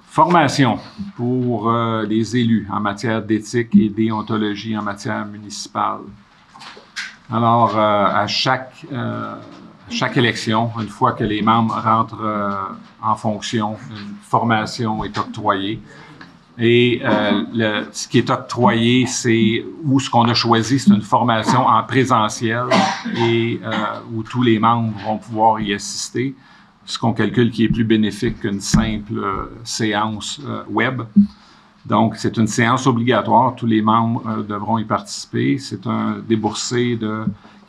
Formation pour les élus en matière d'éthique et déontologie en matière municipale. Alors, à chaque élection, une fois que les membres rentrent en fonction, une formation est octroyée. Et ce qui est octroyé, ou ce qu'on a choisi, c'est une formation en présentiel et où tous les membres vont pouvoir y assister, ce qu'on calcule qui est plus bénéfique qu'une simple séance web. Donc, c'est une séance obligatoire. Tous les membres devront y participer. C'est un déboursé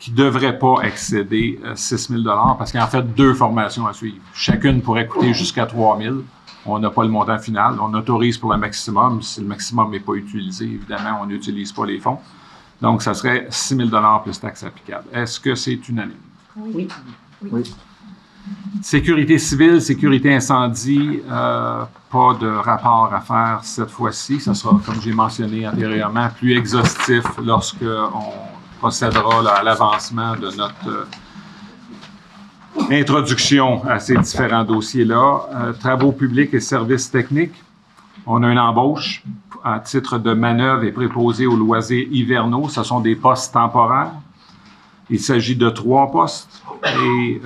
qui ne devrait pas excéder 6 000 $ parce qu'il y a en fait 2 formations à suivre. Chacune pourrait coûter jusqu'à 3 000 $. On n'a pas le montant final. On autorise pour le maximum. Si le maximum n'est pas utilisé, évidemment, on n'utilise pas les fonds. Donc, ça serait 6 000 $ plus taxes applicables. Est-ce que c'est unanime? Oui. Sécurité civile, sécurité incendie, pas de rapport à faire cette fois-ci. Ça sera, comme j'ai mentionné antérieurement, plus exhaustif lorsqu'on procédera à l'avancement de notre introduction à ces différents dossiers-là. Travaux publics et services techniques. On a une embauche à titre de manœuvre et préposé aux loisirs hivernaux. Ce sont des postes temporaires. Il s'agit de 3 postes et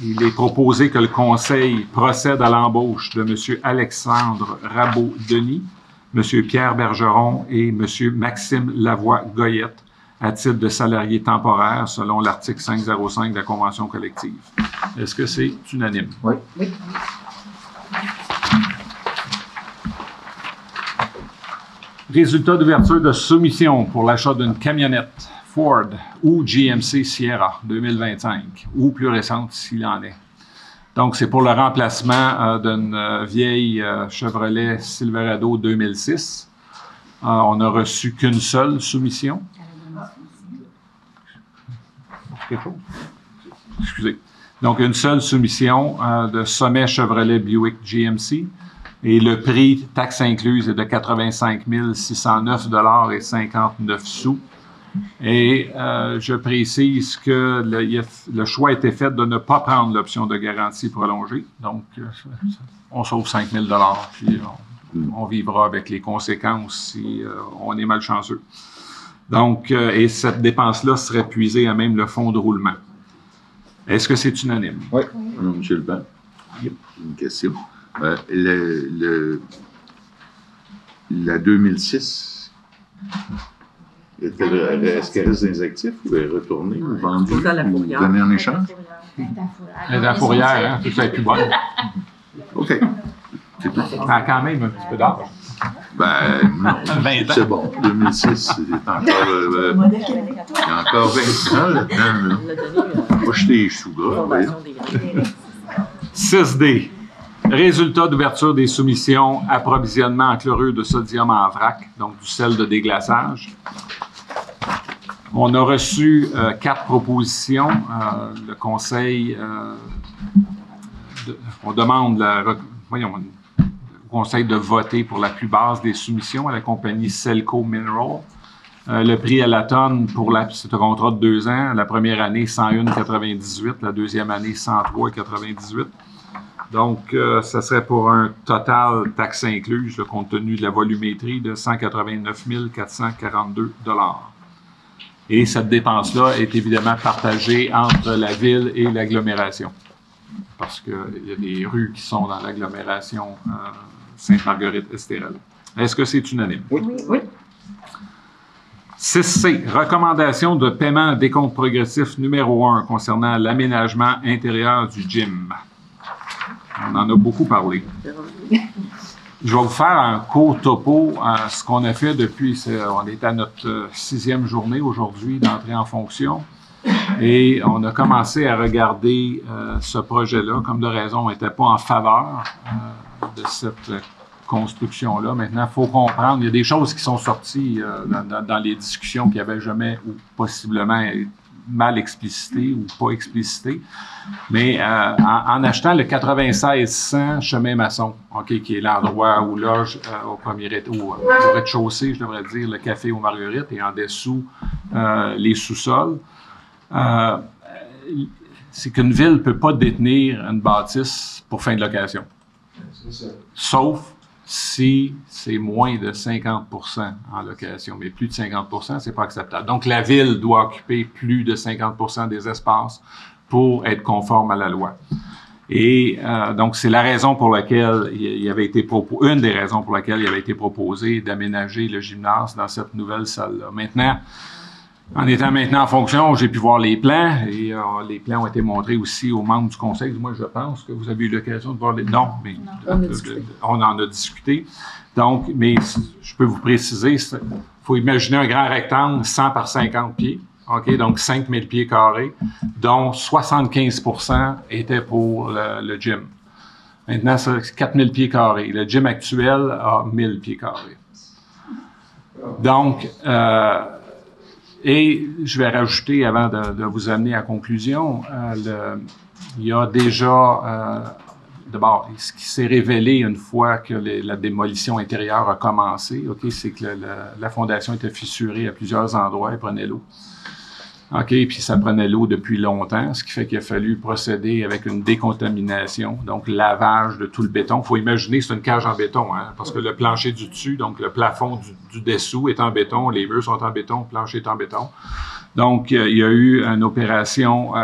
il est proposé que le Conseil procède à l'embauche de M. Alexandre Rabot-Denis, M. Pierre Bergeron et M. Maxime Lavoie-Goyette à titre de salariés temporaires selon l'article 505 de la Convention collective. Est-ce que c'est unanime? Oui. Oui. Résultat d'ouverture de soumission pour l'achat d'une camionnette Ford ou GMC Sierra 2025, ou plus récente s'il en est. Donc, c'est pour le remplacement d'une vieille Chevrolet Silverado 2006. On n'a reçu qu'une seule soumission. Excusez. Donc, une seule soumission de Sommet Chevrolet Buick GMC. Et le prix, taxe incluse, est de 85 609,59 $. Et je précise que le choix a été fait de ne pas prendre l'option de garantie prolongée. Donc, on sauve 5 000 $, puis on vivra avec les conséquences si on est malchanceux. Donc, et cette dépense-là serait puisée à même le fonds de roulement. Est-ce que c'est unanime? Oui. Monsieur Leblanc, une question. La 2006, est-ce qu'elle reste dans les actifs ou est retournée ou vendue ou donnée en échange? Elle est dans la fourrière, hein? Tout ça est plus bonne. OK. C'est tout. Elle a quand même un petit peu d'âge. Ben, non. 20 ans. C'est bon. 2006, c'est encore. Il y a encore 20 ans là-dedans. Là. Pas jeter les choux gras. 6D. Résultat d'ouverture des soumissions, approvisionnement en chlorure de sodium en vrac, donc du sel de déglaçage. On a reçu 4 propositions. Le Conseil, on demande au Conseil de voter pour la plus basse des soumissions à la compagnie Selco Mineral. Le prix à la tonne c'est un contrat de 2 ans. La première année, 101,98. La deuxième année, 103,98. Donc, ça serait pour un total taxe incluse, là, compte tenu de la volumétrie, de 189 442 $. Et cette dépense-là est évidemment partagée entre la ville et l'agglomération. Parce qu'il y a des rues qui sont dans l'agglomération Sainte-Marguerite-Estérel. Est-ce que c'est unanime? Oui. Oui. 6C, recommandation de paiement décompte progressif numéro 1 concernant l'aménagement intérieur du gym. On en a beaucoup parlé. Je vais vous faire un court topo à ce qu'on a fait depuis, on est à notre 6e journée aujourd'hui d'entrée en fonction. Et on a commencé à regarder ce projet-là. Comme de raison, on n'était pas en faveur de cette construction-là. Maintenant, il faut comprendre, il y a des choses qui sont sorties dans les discussions qui n'avaient jamais ou possiblement mal explicitées ou pas explicitées. Mais en achetant le 9600 chemin maçon, okay, qui est l'endroit où loge au rez-de-chaussée, je devrais dire, le café aux Marguerites et en dessous les sous-sols, c'est qu'une ville ne peut pas détenir une bâtisse pour fin de location. Sauf si c'est moins de 50 % en location. Mais plus de 50 %, c'est pas acceptable. Donc, la ville doit occuper plus de 50 % des espaces pour être conforme à la loi. Et donc, c'est la raison pour laquelle il avait été une des raisons pour laquelle il avait été proposé d'aménager le gymnase dans cette nouvelle salle-là. Maintenant, en étant maintenant en fonction, j'ai pu voir les plans et les plans ont été montrés aussi aux membres du conseil. Moi, je pense que vous avez eu l'occasion de voir les... Non, mais on en a discuté. Donc, mais je peux vous préciser, il faut imaginer un grand rectangle 100 par 50 pieds. OK, donc 5000 pieds carrés, dont 75 % étaient pour le gym. Maintenant, c'est 4000 pieds carrés. Le gym actuel a 1000 pieds carrés. Donc, et je vais rajouter, avant de vous amener à conclusion, il y a déjà, d'abord, ce qui s'est révélé une fois que la démolition intérieure a commencé, OK, c'est que la fondation était fissurée à plusieurs endroits, elle prenait l'eau. OK, puis ça prenait l'eau depuis longtemps, ce qui fait qu'il a fallu procéder avec une décontamination, donc lavage de tout le béton. Il faut imaginer, c'est une cage en béton, hein, parce que le plancher du dessus, donc le plafond du dessous est en béton, les murs sont en béton, le plancher est en béton. Donc, il y a eu une opération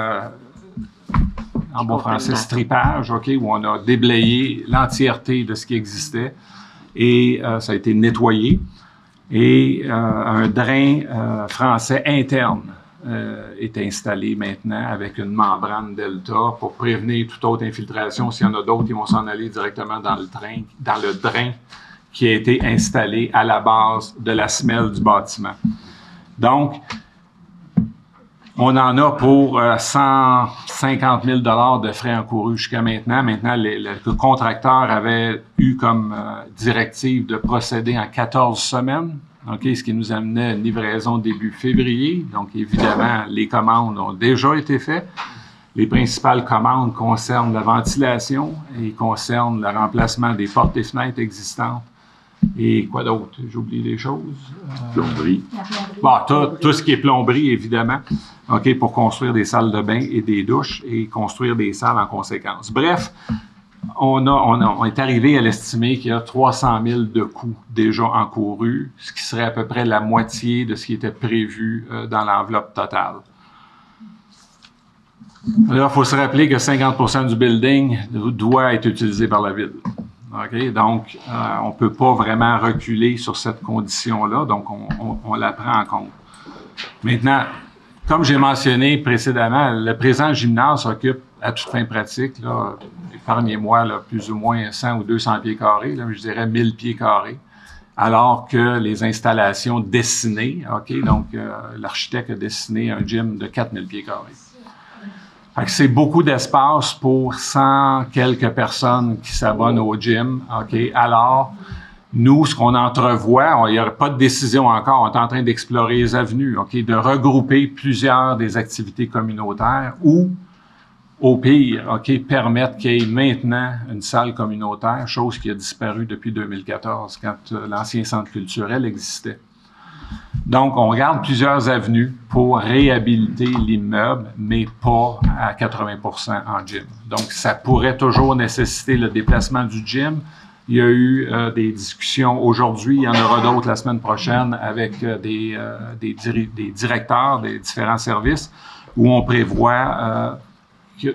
en bon français, strippage, OK, où on a déblayé l'entièreté de ce qui existait et ça a été nettoyé. Et un drain français interne est installé maintenant avec une membrane Delta pour prévenir toute autre infiltration. S'il y en a d'autres, ils vont s'en aller directement dans le drain qui a été installé à la base de la semelle du bâtiment. Donc, on en a pour 150 000 $ de frais encourus jusqu'à maintenant. Maintenant, le contracteur avait eu comme directive de procéder en 14 semaines, okay, ce qui nous amenait à une livraison début février. Donc, évidemment, les commandes ont déjà été faites. Les principales commandes concernent la ventilation et concernent le remplacement des portes et fenêtres existantes. Et quoi d'autre? J'ai oublié des choses. Plomberie. Bon, tout ce qui est plomberie, évidemment, OK, pour construire des salles de bain et des douches et construire des salles en conséquence. Bref, on est arrivé à l'estimer qu'il y a 300 000 de coûts déjà encourus, ce qui serait à peu près la moitié de ce qui était prévu dans l'enveloppe totale. Là, il faut se rappeler que 50% du building doit être utilisé par la ville. Okay? Donc, on ne peut pas vraiment reculer sur cette condition-là, donc on la prend en compte. Maintenant, comme j'ai mentionné précédemment, le présent gymnase s'occupe à toute fin pratique, là, épargnez-moi là, plus ou moins 100 ou 200 pieds carrés, là, je dirais 1000 pieds carrés, alors que les installations dessinées, OK, donc l'architecte a dessiné un gym de 4000 pieds carrés. C'est beaucoup d'espace pour 100 quelques personnes qui s'abonnent au gym. OK? Alors, nous, ce qu'on entrevoit, il n'y aurait pas de décision encore, on est en train d'explorer les avenues, OK? De regrouper plusieurs des activités communautaires ou, au pire, OK, permettre qu'il y ait maintenant une salle communautaire, chose qui a disparu depuis 2014, quand l'ancien centre culturel existait. Donc, on regarde plusieurs avenues pour réhabiliter l'immeuble, mais pas à 80% en gym. Donc, ça pourrait toujours nécessiter le déplacement du gym. Il y a eu des discussions aujourd'hui, il y en aura d'autres la semaine prochaine avec des directeurs des différents services où on prévoit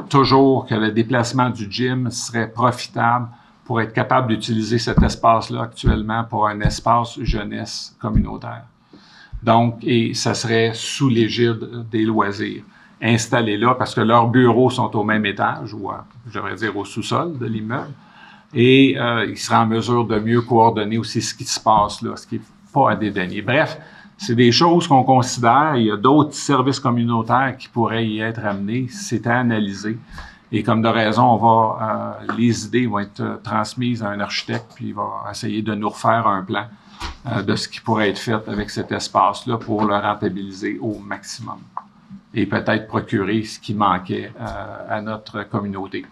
toujours que le déplacement du gym serait profitable pour être capable d'utiliser cet espace-là actuellement pour un espace jeunesse communautaire. Donc, et ça serait sous l'égide des loisirs, installés là parce que leurs bureaux sont au même étage, ou je devrais dire au sous-sol de l'immeuble, et ils seraient en mesure de mieux coordonner aussi ce qui se passe là, ce qui n'est pas à dédaigner. Bref, c'est des choses qu'on considère. Il y a d'autres services communautaires qui pourraient y être amenés. C'est à analyser. Et comme de raison, les idées vont être transmises à un architecte, puis il va essayer de nous refaire un plan de ce qui pourrait être fait avec cet espace-là pour le rentabiliser au maximum et peut-être procurer ce qui manquait à notre communauté.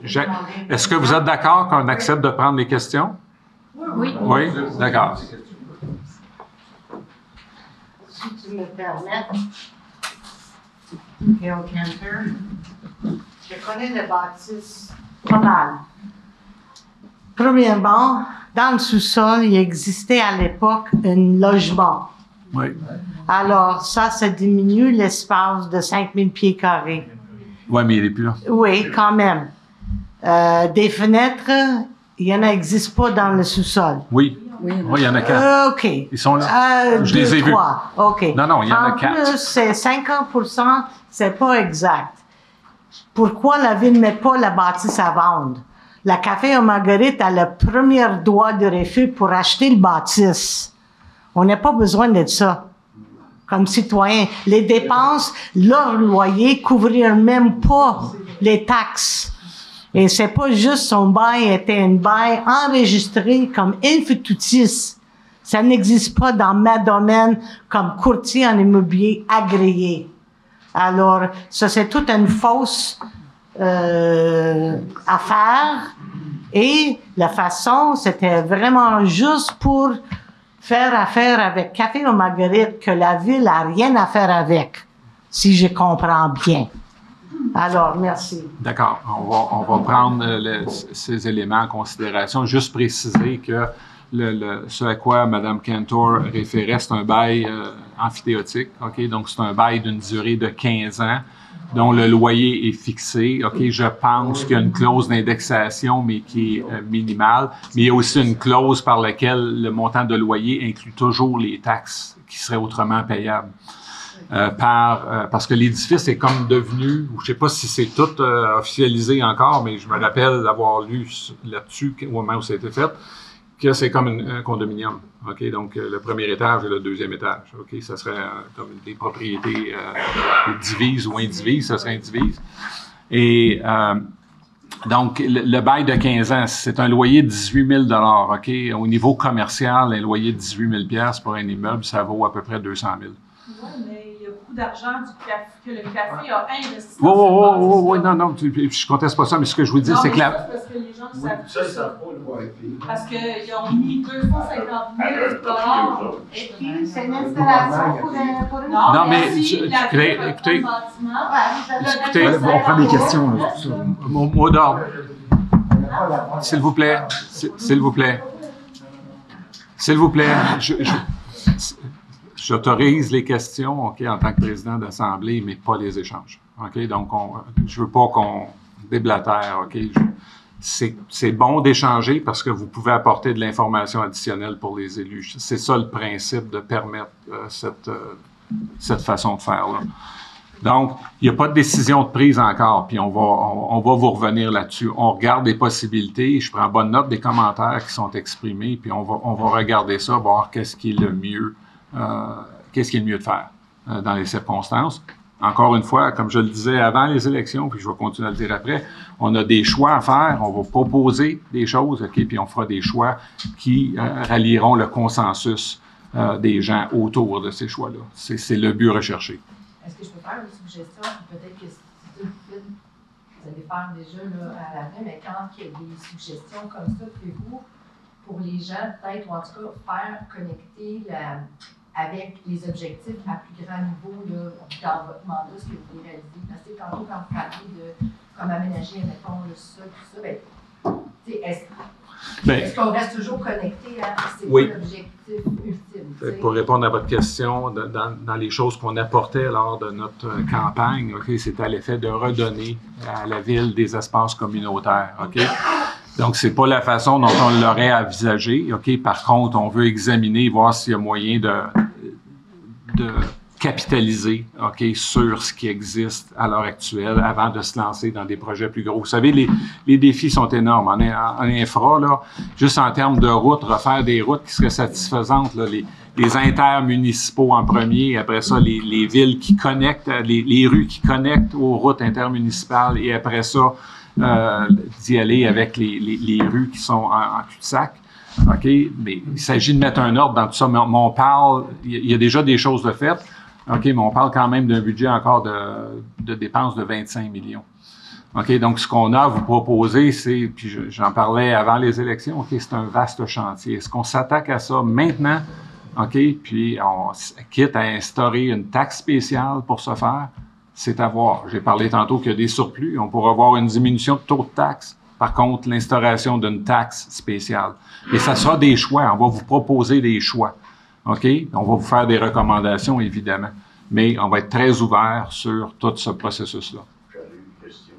Est-ce que vous êtes d'accord qu'on accepte de prendre les questions? Oui. Oui? D'accord. Si tu me permets, Gail Cantor, je connais le bâtisse pas mal. Premièrement, dans le sous-sol, il existait à l'époque un logement. Oui. Alors, ça diminue l'espace de 5000 pieds carrés. Oui, mais il n'est plus là. Oui, quand même. Des fenêtres, il n'y en existe pas dans le sous-sol. Oui. Oui, il y en a 4. OK. Ils sont là. Je les ai vus. OK. Non, il y en a 4. En plus, c'est 50%, c'est pas exact. Pourquoi la ville ne met pas la bâtisse à vendre? La Café aux Marguerites a le premier droit de refus pour acheter le bâtisse. On n'a pas besoin de ça. Comme citoyen, les dépenses, leur loyer couvrir même pas les taxes. Et c'est pas juste son bail était un bail enregistré comme infitutis. Ça n'existe pas dans ma domaine comme courtier en immobilier agréé. Alors, ça c'est toute une fausse affaire. Et la façon, c'était vraiment juste pour faire affaire avec Café aux Marguerites que la ville n'a rien à faire avec, si je comprends bien. Alors, merci. D'accord. On va prendre ces éléments en considération. Juste préciser que ce à quoi Mme Cantor référait, c'est un bail amphithéotique. OK? Donc, c'est un bail d'une durée de 15 ans dont le loyer est fixé. OK? Je pense qu'il y a une clause d'indexation, mais qui est minimale. Mais il y a aussi une clause par laquelle le montant de loyer inclut toujours les taxes qui seraient autrement payables. Parce que l'édifice est comme devenu, je ne sais pas si c'est tout officialisé encore, mais je me rappelle d'avoir lu là-dessus, au moment où ça a été fait, que c'est comme un condominium. OK? Donc, le premier étage et le deuxième étage. OK? Ça serait comme des propriétés divises ou indivises, ça serait indivise. Et donc, le bail de 15 ans, c'est un loyer de 18 000 OK? Au niveau commercial, un loyer de 18 000 pour un immeuble, ça vaut à peu près 200 000. Oui, mais il y a beaucoup d'argent que le café a investi. Oui, non, je conteste pas ça, mais ce que je vous dis, c'est que la... Parce que les gens ne savent pas. Parce qu'ils ont mis 250 000 Et puis, c'est une installation pour une... Non, mais écoutez, on prend des questions. Là, mon mot d'ordre. S'il vous plaît, s'il vous plaît. S'il vous plaît, j'autorise les questions, OK, en tant que président d'Assemblée, mais pas les échanges. OK? Donc, je veux pas qu'on déblatère, OK? C'est bon d'échanger parce que vous pouvez apporter de l'information additionnelle pour les élus. C'est ça le principe de permettre cette façon de faire-là. Donc, il n'y a pas de décision de prise encore, puis on va vous revenir là-dessus. On regarde les possibilités, je prends bonne note des commentaires qui sont exprimés, puis on va regarder ça, voir qu'est-ce qui est le mieux de faire dans les circonstances. Encore une fois, comme je le disais avant les élections, puis je vais continuer à le dire après, on a des choix à faire, on va proposer des choses, OK, puis on fera des choix qui rallieront le consensus des gens autour de ces choix-là. C'est le but recherché. Est-ce que je peux faire une suggestion? Peut-être que si vous allez faire déjà là, à l'avenir, mais quand il y a des suggestions comme ça, pouvez-vous, pour les gens, peut-être, ou en tout cas, faire connecter avec les objectifs à plus grand niveau là, dans votre mandat, ce que vous voulez réaliser. Parce que tantôt, quand vous parlez de comme aménager, mettons, ça, tout ça, est-ce qu'on reste toujours connecté à c'est quoi l'objectif ultime? Pour répondre à votre question, dans les choses qu'on apportait lors de notre campagne, OK, c'était à l'effet de redonner à la ville des espaces communautaires. OK? Donc, c'est pas la façon dont on l'aurait envisagé. OK? Par contre, on veut examiner, voir s'il y a moyen de capitaliser, OK, sur ce qui existe à l'heure actuelle avant de se lancer dans des projets plus gros. Vous savez, les défis sont énormes. En infra, là, juste en termes de routes, refaire des routes qui seraient satisfaisantes, là, les intermunicipaux en premier, après ça, les villes qui connectent, les rues qui connectent aux routes intermunicipales, et après ça, d'y aller avec les rues qui sont en cul-de-sac. OK? Mais il s'agit de mettre un ordre dans tout ça. Mais on parle, il y a déjà des choses de faites. OK, mais on parle quand même d'un budget encore de dépenses de 25 millions. OK, donc ce qu'on a à vous proposer, c'est, puis j'en parlais avant les élections, OK, c'est un vaste chantier. Est-ce qu'on s'attaque à ça maintenant? OK, puis on quitte à instaurer une taxe spéciale pour ce faire? C'est à voir. J'ai parlé tantôt qu'il y a des surplus. On pourra avoir une diminution de taux de taxe. Par contre, l'instauration d'une taxe spéciale. Et ça sera des choix. On va vous proposer des choix. OK? On va vous faire des recommandations, évidemment. Mais on va être très ouvert sur tout ce processus-là. J'avais une question.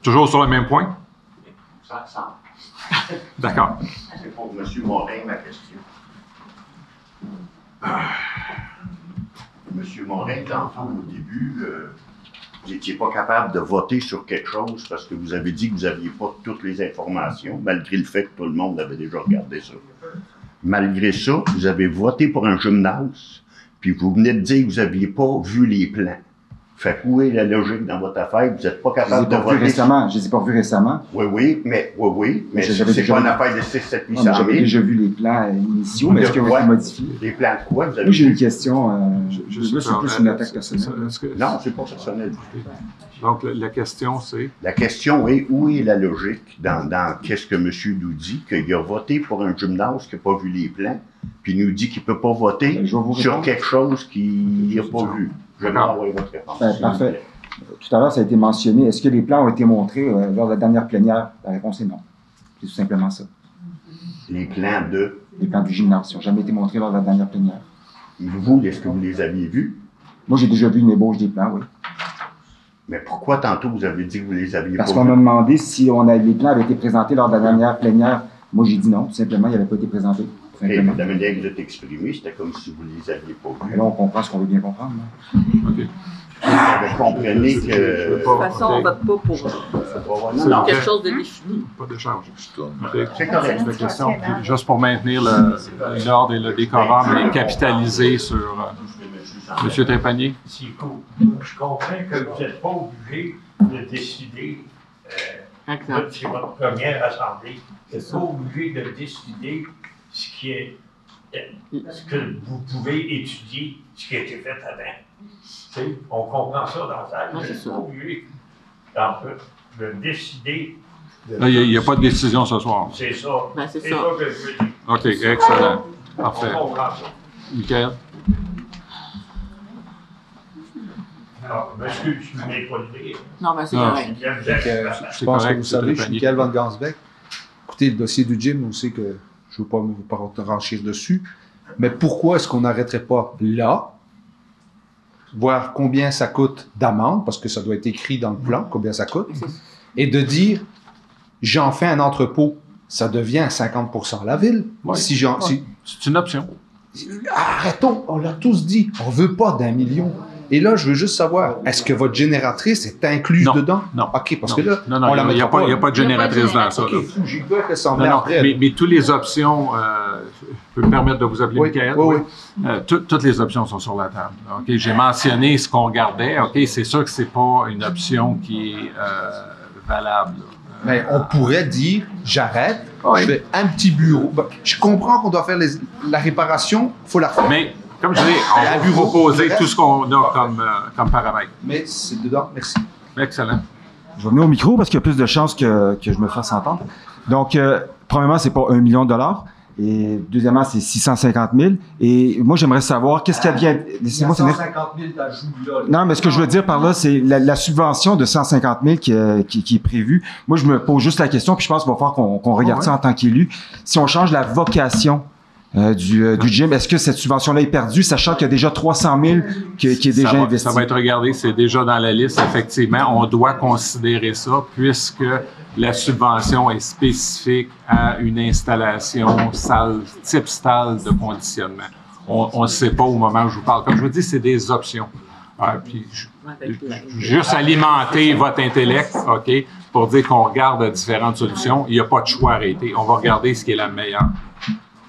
Toujours sur le même point? Ça ressemble. D'accord. C'est pour M. Morin, ma question. M. Morin, tantôt, au début, vous n'étiez pas capable de voter sur quelque chose parce que vous avez dit que vous n'aviez pas toutes les informations, malgré le fait que tout le monde avait déjà regardé ça. Malgré ça, vous avez voté pour un gymnase, puis vous venez de dire que vous n'aviez pas vu les plans. Fait que où est la logique dans votre affaire? Vous n'êtes pas capable de voter. Je les ai pas vus récemment. Oui, mais c'est pas une affaire de 600 800 000. J'avais déjà vu les plans initiaux, mais est-ce qu'ils ont été modifiés? Les plans de quoi? Vous avez Moi, j'ai une question. C'est plus une attaque personnelle. Non, c'est pas personnel. Donc, la question, c'est? La question est, où est la logique dans qu'est-ce que M. nous dit, qu'il a voté pour un gymnase qui n'a pas vu les plans, puis il nous dit qu'il ne peut pas voter sur quelque chose qu'il n'a pas vu? Je vais envoyer votre réponse. Parfait. Tout à l'heure, ça a été mentionné. Est-ce que les plans ont été montrés lors de la dernière plénière? La réponse est non. C'est tout simplement ça. Les plans de? Les plans du gymnase. Ils n'ont jamais été montrés lors de la dernière plénière. Vous, est-ce que vous les aviez vus? Moi, j'ai déjà vu une ébauche des plans, oui. Mais pourquoi tantôt vous avez dit que vous les aviez Parce pas qu'on vus? m'a demandé si les plans avaient été présentés lors de la dernière plénière. Moi, j'ai dit non, tout simplement, ils n'avaient pas été présentés. Tout Et simplement. la manière que vous êtes exprimé, c'était comme si vous les aviez pas vus. Et là, on comprend ce qu'on veut bien comprendre. Hein. Vous comprenez que... De toute façon, on ne vote pas pour quelque chose de défini. Pas de charge. C'est correct. La question, puis juste pour maintenir l'ordre et le décorum et capitaliser sur M. Trépanier. Je comprends que vous n'êtes pas obligé de décider, c'est votre première assemblée, vous n'êtes pas obligé de décider ce que vous pouvez étudier, ce qui a été fait avant. T'sais, on comprend ça dans la salle, vous n'êtes pas obligé de décider. Là, il n'y a pas de décision ce soir. C'est ça. C'est ça ça. que je veux dire. OK, excellent. Parfait. On comprend ça. Michael? Alors, monsieur, je ne l'ai pas levé. Non, mais c'est Non. correct. Je pense que vous savez, je suis Michael Van Gansbeck. Écoutez, le dossier du gym, vous savez que je ne veux pas me renchir dessus. Mais pourquoi est-ce qu'on n'arrêterait pas là, voir combien ça coûte d'amende, parce que ça doit être écrit dans le plan, combien ça coûte, et de dire, j'en fais un entrepôt, ça devient à 50% la ville. Ouais. Si c'est une option. Arrêtons, on l'a tous dit, on ne veut pas d'1 million. Et là, je veux juste savoir, est-ce que votre génératrice est incluse dedans? Non. OK, parce que là, non, on la il n'y a, mettra pas- il y a pas de génératrice dans ça. OK, là. j'ai peur que ça en Non, met non, après. mais toutes les options, je peux me permettre de vous appeler Michael? oui. Toutes les options sont sur la table. OK, j'ai mentionné ce qu'on regardait. OK, c'est sûr que ce n'est pas une option qui est valable. Mais on pourrait dire, j'arrête, je fais un petit bureau. Ben, je comprends qu'on doit faire la réparation, il faut la faire. Mais, comme je dis, on va vous proposer tout ce qu'on a comme paramètres. Mais c'est dedans, merci. Excellent. Je vais venir au micro parce qu'il y a plus de chances que je me fasse entendre. Donc, premièrement, c'est pas 1 million de dollars. Et deuxièmement, c'est 650 000. Et moi, j'aimerais savoir qu'est-ce qu'il y a bien. Laissez-moi finir. 150 000 d'ajouts là. Non, mais ce que je veux dire par là, c'est la subvention de 150 000 qui est prévue. Moi, je me pose juste la question, puis je pense qu'il va falloir qu'on regarde ça en tant qu'élu. Si on change la vocation du gym, est-ce que cette subvention-là est perdue, sachant qu'il y a déjà 300 000 qui est déjà investi? Ça va être regardé, c'est déjà dans la liste, effectivement. On doit considérer ça, puisque la subvention est spécifique à une installation type salle de conditionnement. On ne sait pas au moment où je vous parle. Comme je vous dis, c'est des options. Puis juste alimenter votre intellect, OK, pour dire qu'on regarde différentes solutions. Il n'y a pas de choix arrêté. On va regarder ce qui est la meilleure.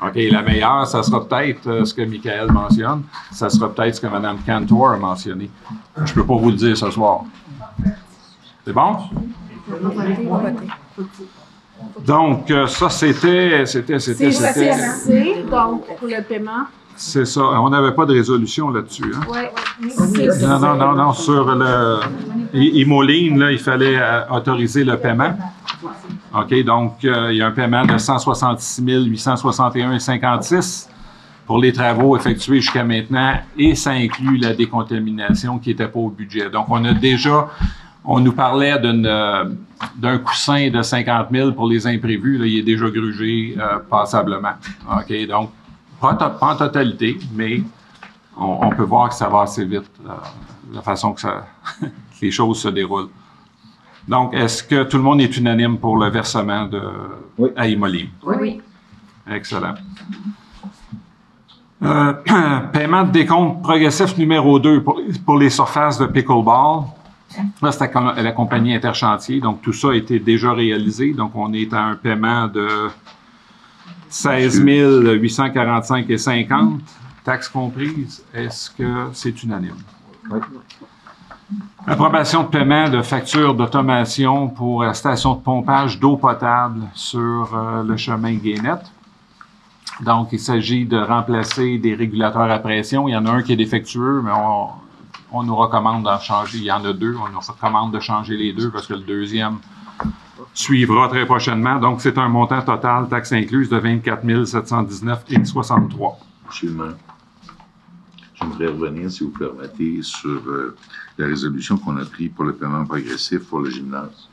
OK, la meilleure, ça sera peut-être ce que Michael mentionne. Ça sera peut-être ce que Mme Cantor a mentionné. Je ne peux pas vous le dire ce soir. C'est bon? Donc, ça, c'était. C'est assez, donc, pour le paiement. C'est ça. On n'avait pas de résolution là-dessus. Hein? Oui. Non. Sur le Imoline, là, il fallait autoriser le paiement. OK, donc, il y a un paiement de 166 861,56 pour les travaux effectués jusqu'à maintenant, et ça inclut la décontamination qui n'était pas au budget. Donc, on nous parlait d'un coussin de 50 000 pour les imprévus. Là, il est déjà grugé passablement. OK, donc, pas en totalité, mais on peut voir que ça va assez vite, la façon que que les choses se déroulent. Donc, est-ce que tout le monde est unanime pour le versement à Imoline? Oui. Excellent. Paiement de décompte progressif numéro 2 pour les surfaces de pickleball. Là, c'est la compagnie Interchantier. Donc, tout ça a été déjà réalisé. Donc, on est à un paiement de 16 845,50, taxes comprises. Est-ce que c'est unanime? Oui. Approbation de paiement de facture d'automation pour la station de pompage d'eau potable sur le chemin Guénette. Donc, il s'agit de remplacer des régulateurs à pression. Il y en a un qui est défectueux, mais on nous recommande d'en changer. Il y en a deux. On nous recommande de changer les deux parce que le deuxième suivra très prochainement. Donc, c'est un montant total, taxes incluses, de 24 719,63. Monsieur le maire, j'aimerais revenir, si vous permettez, sur la résolution qu'on a prise pour le paiement progressif pour le gymnase.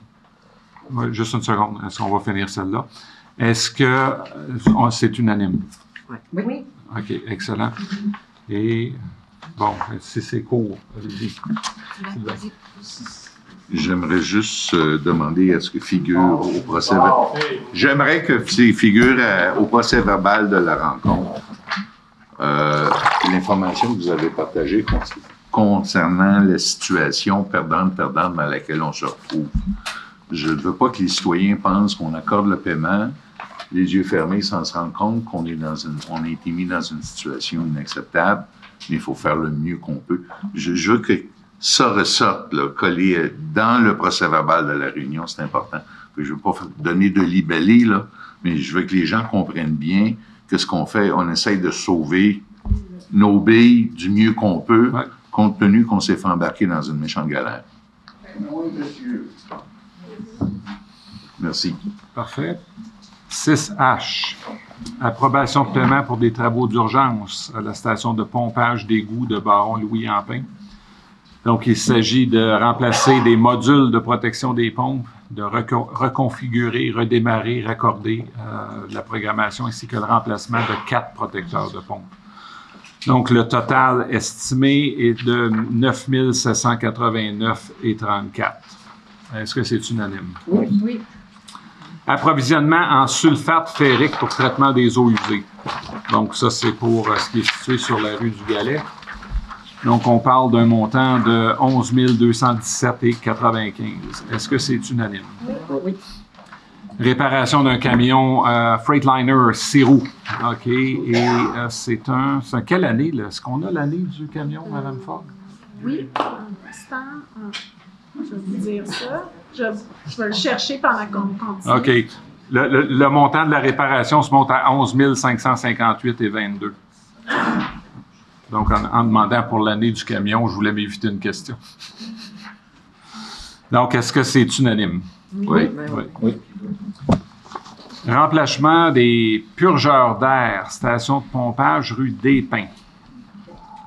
Oui, juste une seconde. Est-ce qu'on va finir celle-là? Est-ce que c'est unanime? Oui. OK, excellent. Et, bon, si c'est court, allez-y. J'aimerais juste demander à ce que figure au procès J'aimerais que figure au procès verbal de la rencontre l'information que vous avez partagée concernant la situation perdante dans laquelle on se retrouve. Je ne veux pas que les citoyens pensent qu'on accorde le paiement, les yeux fermés sans se rendre compte qu'on est on a été mis dans une situation inacceptable, mais il faut faire le mieux qu'on peut. Je veux que ça ressorte, là, collé dans le procès-verbal de la réunion, c'est important. Je ne veux pas donner de libellé, là, mais je veux que les gens comprennent bien que ce qu'on fait, on essaye de sauver nos billes du mieux qu'on peut, compte tenu qu'on s'est fait embarquer dans une méchante galère. Oui, monsieur. Merci. Parfait. 6H. Approbation de paiement pour des travaux d'urgence à la station de pompage d'égout de Baron-Louis-Ampin. Donc, il s'agit de remplacer des modules de protection des pompes, de reconfigurer, redémarrer, raccorder la programmation ainsi que le remplacement de 4 protecteurs de pompes. Donc, le total estimé est de 9 789,34. Est-ce que c'est unanime? Oui. Oui. Approvisionnement en sulfate ferrique pour traitement des eaux usées. Donc, ça, c'est pour ce qui est situé sur la rue du Galet. Donc, on parle d'un montant de 11 217,95. Est-ce que c'est unanime? Oui. Réparation d'un camion Freightliner 6 roues. OK. Et c'est quelle année, là? Est-ce qu'on a l'année du camion, Mme Fogg? Oui. Un instant. Je vais vous dire ça. Je vais le chercher pendant qu'on continue. OK. Le montant de la réparation se monte à 11 558,22. Donc, en demandant pour l'année du camion, je voulais m'éviter une question. Donc, est-ce que c'est unanime? Oui. Oui. Remplacement des purgeurs d'air, station de pompage rue des Pins.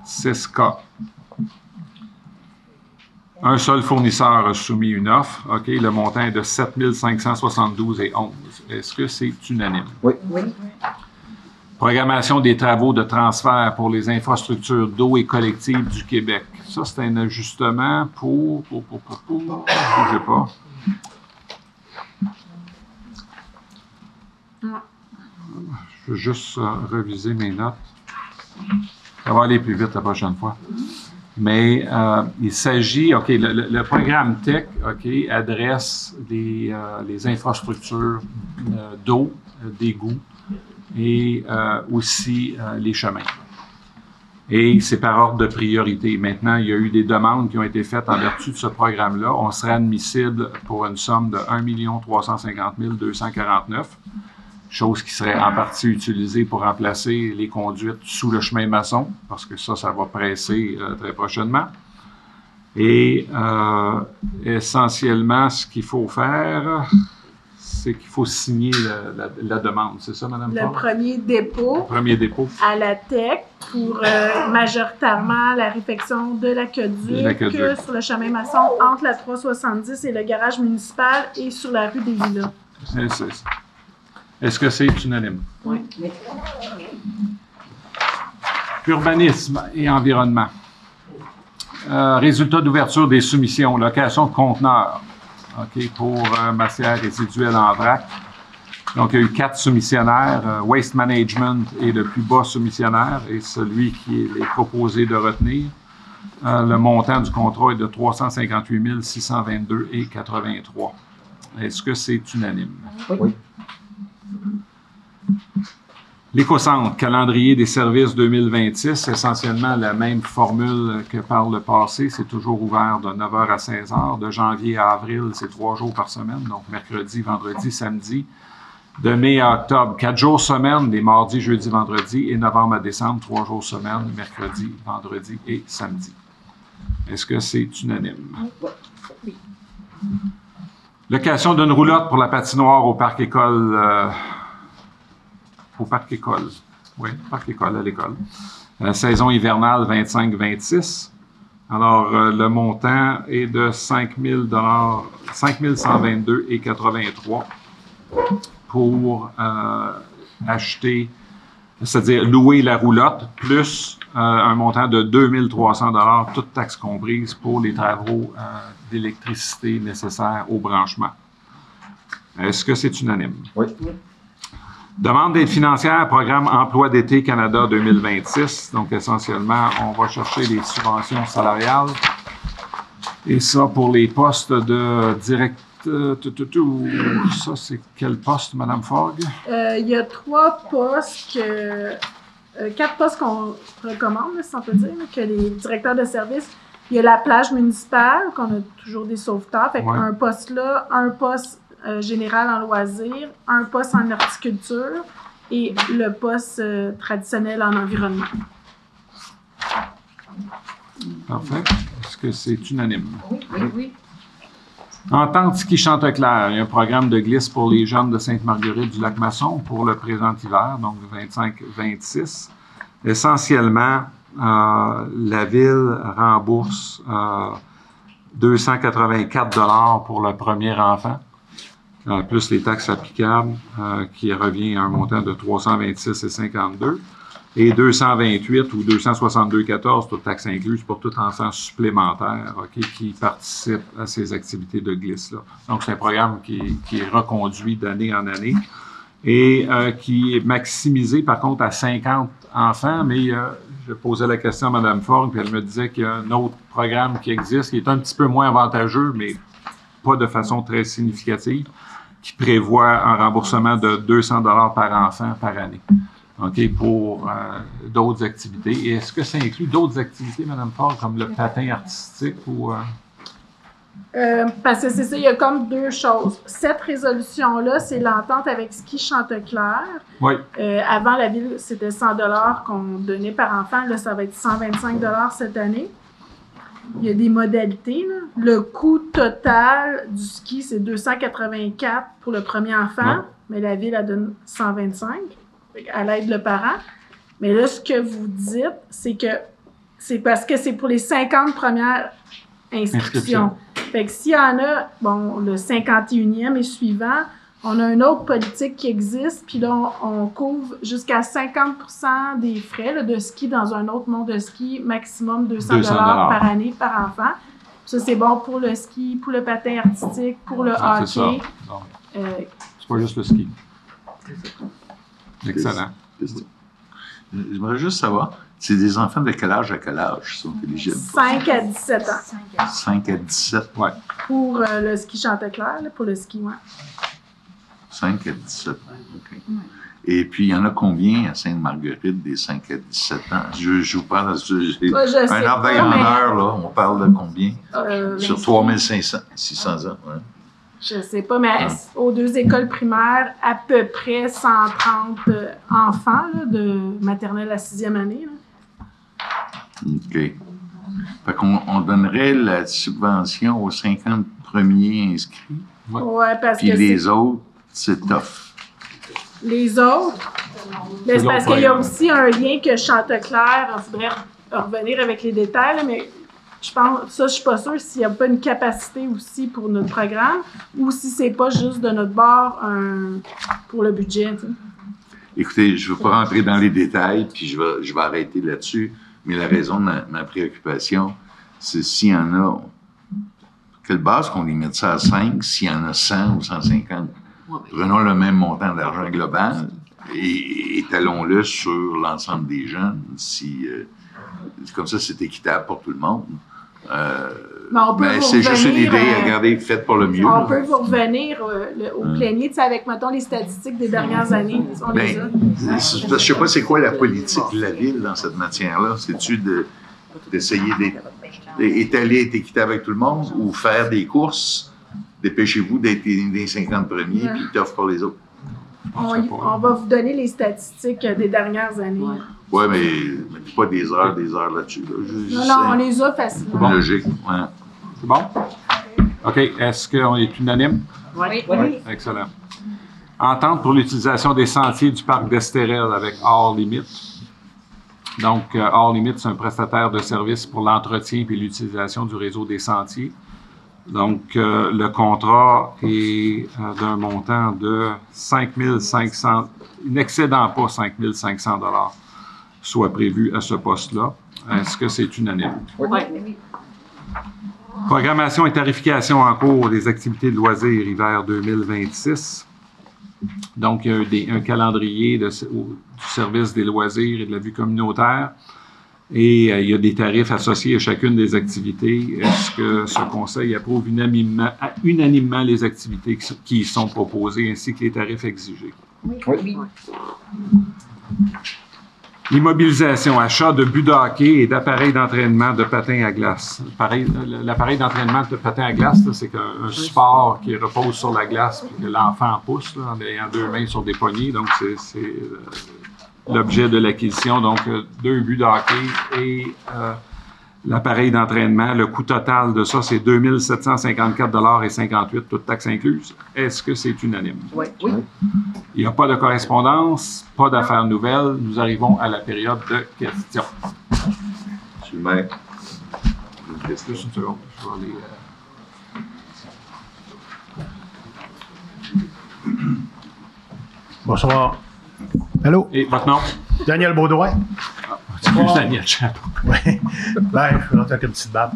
6K. Un seul fournisseur a soumis une offre. OK, le montant est de 7 572,11. Est-ce que c'est unanime? Oui. Programmation des travaux de transfert pour les infrastructures d'eau et collectives du Québec. Ça, c'est un ajustement pour je ne sais pas. Je vais juste reviser mes notes. Ça va aller plus vite la prochaine fois. Mais il s'agit, OK, le programme TEC, OK, adresse les infrastructures d'eau, d'égout et aussi les chemins. Et c'est par ordre de priorité. Maintenant, il y a eu des demandes qui ont été faites en vertu de ce programme-là. On serait admissible pour une somme de 1 350 249, chose qui serait en partie utilisée pour remplacer les conduites sous le chemin maçon, parce que ça va presser très prochainement. Et essentiellement, ce qu'il faut faire, c'est qu'il faut signer la demande. C'est ça, Mme Ford? Premier dépôt à la TEC pour majoritairement la réfection de l'aqueduc sur le chemin maçon entre la 370 et le garage municipal et sur la rue des Lilas. Est-ce que c'est unanime? Oui. Urbanisme et environnement. Résultat d'ouverture des soumissions. Location de conteneurs. OK, pour matière résiduelle en vrac. Donc, il y a eu 4 soumissionnaires. Waste Management est le plus bas soumissionnaire et celui qui est proposé de retenir. Le montant du contrat est de 358 622,83. Est-ce que c'est unanime? Oui. L'Écocentre, calendrier des services 2026, essentiellement la même formule que par le passé. C'est toujours ouvert de 9h à 16h. De janvier à avril, c'est 3 jours par semaine, donc mercredi, vendredi, samedi. De mai à octobre, 4 jours semaine, les mardis, jeudi, vendredi. Et novembre à décembre, 3 jours semaine, mercredi, vendredi et samedi. Est-ce que c'est unanime? Oui. Location d'une roulotte pour la patinoire au Parc École. Au Parc École. Oui, Parc École, à l'école. Saison hivernale 25-26. Alors, le montant est de 5 122,83 pour acheter, c'est-à-dire louer la roulotte, plus un montant de 2 300 $, toutes taxes comprises, pour les travaux d'électricité nécessaires au branchement. Est-ce que c'est unanime? Oui. Demande d'aide financière, programme Emploi d'été Canada 2026. Donc, essentiellement, on va chercher les subventions salariales. Et ça, pour les postes de direct... Ça, c'est quel poste, Mme Fogg? Il y a 3 postes, 4 postes qu'on recommande, si on peut dire, que les directeurs de service. Il y a la plage municipale, qu'on a toujours des sauveteurs. Fait un poste là, un poste général en loisirs, un poste en horticulture et le poste traditionnel en environnement. Parfait. Est-ce que c'est unanime? Oui. Entente ski Chanteclair, il y a un programme de glisse pour les jeunes de Sainte-Marguerite du Lac-Masson pour le présent hiver, donc 25-26. Essentiellement, la Ville rembourse 284 $ pour le premier enfant, plus les taxes applicables, qui revient à un montant de 326,52 et 228 ou 262,14, toutes taxes incluses, pour tout enfant supplémentaire qui participe à ces activités de glisse-là. Donc, c'est un programme qui est reconduit d'année en année et qui est maximisé, par contre, à 50 enfants, mais je posais la question à Mme Fogg, puis elle me disait qu'il y a un autre programme qui existe, qui est un petit peu moins avantageux, mais pas de façon très significative, qui prévoit un remboursement de 200 $ par enfant par année. Pour d'autres activités. Et est-ce que ça inclut d'autres activités, Mme Fogg, comme le patin artistique ou... Parce que c'est ça, il y a comme 2 choses. Cette résolution-là, c'est l'entente avec Ski Chanteclair. Oui. Avant, la Ville, c'était 100 $ qu'on donnait par enfant. Là, ça va être 125 $ cette année. Il y a des modalités, là. Le coût total du ski, c'est 284 pour le premier enfant, mais la Ville, elle donne 125 à l'aide le parent. Mais là, ce que vous dites, c'est que c'est parce que c'est pour les 50 premières inscriptions. Fait que s'il y en a, bon, le 51e et suivant, on a une autre politique qui existe, puis là, on couvre jusqu'à 50% des frais là, de ski dans un autre monde de ski, maximum 200 $ par année par enfant. Ça, c'est bon pour le ski, pour le patin artistique, pour le hockey. C'est pas juste le ski. Excellent. J'aimerais juste savoir, c'est des enfants de quel âge à quel âge sont éligibles? 5 à 17 ans. 5 à 17? Oui. Pour le ski Chanteclair, pour le ski, oui. 5 à 17 ans, OK. Et puis, il y en a combien à Sainte-Marguerite des 5 à 17 ans? Je vous parle de un ordre de grandeur, là. On parle de combien? Sur 600 ans, oui. Je ne sais pas, mais aux 2 écoles primaires, à peu près 130 enfants là, de maternelle à 6e année. Là. OK. Fait qu'on donnerait la subvention aux 50 premiers inscrits. Oui, parce puis que les autres, c'est tough. Les autres? C'est parce qu'il y a aussi un lien que Chanteclair, il faudrait revenir avec les détails, là, mais je pense, ça, je suis pas sûre s'il n'y a pas une capacité aussi pour notre programme ou si c'est pas juste de notre bord pour le budget. T'sais. Écoutez, je ne veux pas rentrer dans les détails, puis je vais arrêter là-dessus, mais la raison de ma préoccupation, c'est s'il y en a, quelle base qu'on les mette ça à 5, s'il y en a 100 ou 150. Prenons le même montant d'argent global et étalons-le sur l'ensemble des jeunes. Comme ça, c'est équitable pour tout le monde. C'est juste une idée, regardez, faites pour le mieux. On peut vous revenir au plénier, avec, mettons, les statistiques des dernières années. Je ne sais pas c'est quoi la politique de la Ville dans cette matière-là. C'est-tu d'essayer d'étaler, être équitable avec tout le monde ou faire des courses? Dépêchez-vous d'être des 50 premiers, puis tough pour les autres. On va vous donner les statistiques des dernières années. Oui, mais pas des heures là-dessus. Là. Non, on les a facilement. C'est logique, ouais. C'est bon? OK. Est-ce qu'on est unanime? Oui. Excellent. Entente pour l'utilisation des sentiers du parc d'Estérel avec Hors Limite. Donc, Hors Limite, c'est un prestataire de services pour l'entretien et l'utilisation du réseau des sentiers. Donc, le contrat est d'un montant de 5 500, n'excédant pas 5 500 $. soit prévu à ce poste-là. Est-ce que c'est unanime? Oui. Programmation et tarification en cours des activités de loisirs hiver 2026. Donc, il y a un calendrier du service des loisirs et de la vie communautaire. Et il y a des tarifs associés à chacune des activités. Est-ce que ce conseil approuve unanimement les activités qui y sont proposées ainsi que les tarifs exigés? Oui. L'immobilisation, achat de buts de hockey et d'appareils d'entraînement de patins à glace. L'appareil d'entraînement de patins à glace, c'est un support qui repose sur la glace et que l'enfant pousse là, en ayant 2 mains sur des poignées. Donc, c'est l'objet de l'acquisition. Donc, 2 buts de hockey et l'appareil d'entraînement. Le coût total de ça, c'est 2 754,58 $, toutes taxes incluses. Est-ce que c'est unanime? Oui. Il n'y a pas de correspondance, pas d'affaires nouvelles. Nous arrivons à la période de questions. Sylvain, une question. Juste une seconde, je vais aller... Bonsoir. Allô? Et votre nom? Daniel Baudouin. Daniel Chapeau. Oui. Ben, je suis rentré avec une petite barbe.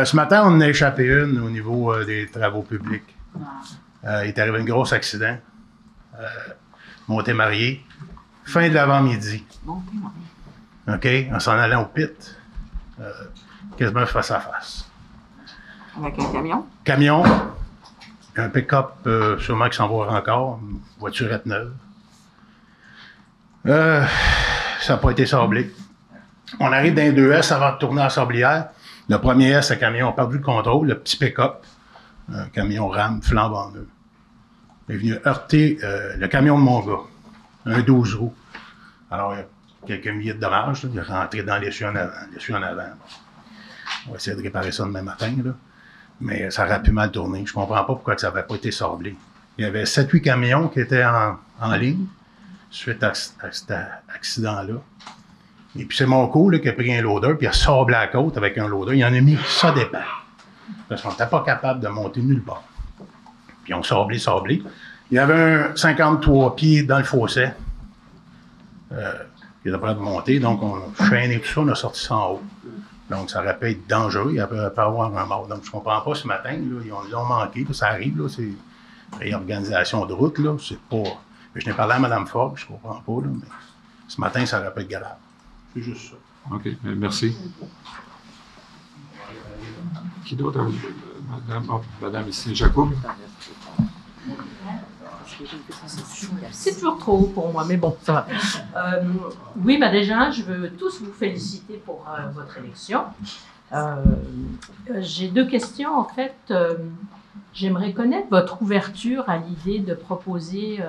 Ce matin, on en a échappé une au niveau des travaux publics. Il est arrivé un gros accident. Monté-Marié. Fin de l'avant-midi. OK? En s'en allant au pit. Quasiment face à face. Avec un camion? Camion. Un pick-up, sûrement qui s'en va encore. Une voiturette neuve. Ça n'a pas été sablé. On arrive dans les 2 S avant de tourner à Sablière. Le premier S, le camion a perdu le contrôle. Le petit pick-up, un camion rame flambant neuf, est venu heurter le camion de mon gars, un 12 roues. Alors, il y a quelques milliers de dommages. Là. Il est rentré dans l'essieu en avant. On va essayer de réparer ça demain matin. Là. Mais ça aurait pu mal tourner. Je ne comprends pas pourquoi ça n'avait pas été sablé. Il y avait 7-8 camions qui étaient en ligne suite à cet accident-là. Et puis c'est mon co là, qui a pris un loader, puis il a sablé la côte avec un loader. Il en a mis ça dépend. Parce qu'on n'était pas capable de monter nulle part. Puis on sablé. Il y avait un 53 pieds dans le fossé qui était prêt de monter. Donc on a chaîné tout ça, on a sorti ça en haut. Donc ça aurait pu être dangereux, il aurait pu avoir un mort. Donc je ne comprends pas ce matin, là, ils l'ont manqué, là, ça arrive, là, c'est réorganisation de route, là, c'est pas... Mais je n'ai parlé à Mme Forbes, je ne comprends pas, là, mais ce matin, ça aurait pu être grave. C'est juste ça. OK, merci. Qui d'autre? Madame ici, Jacob. C'est toujours trop pour moi, mais bon, ça va. Oui, déjà, je veux tous vous féliciter pour votre élection. J'ai 2 questions, en fait. J'aimerais connaître votre ouverture à l'idée de proposer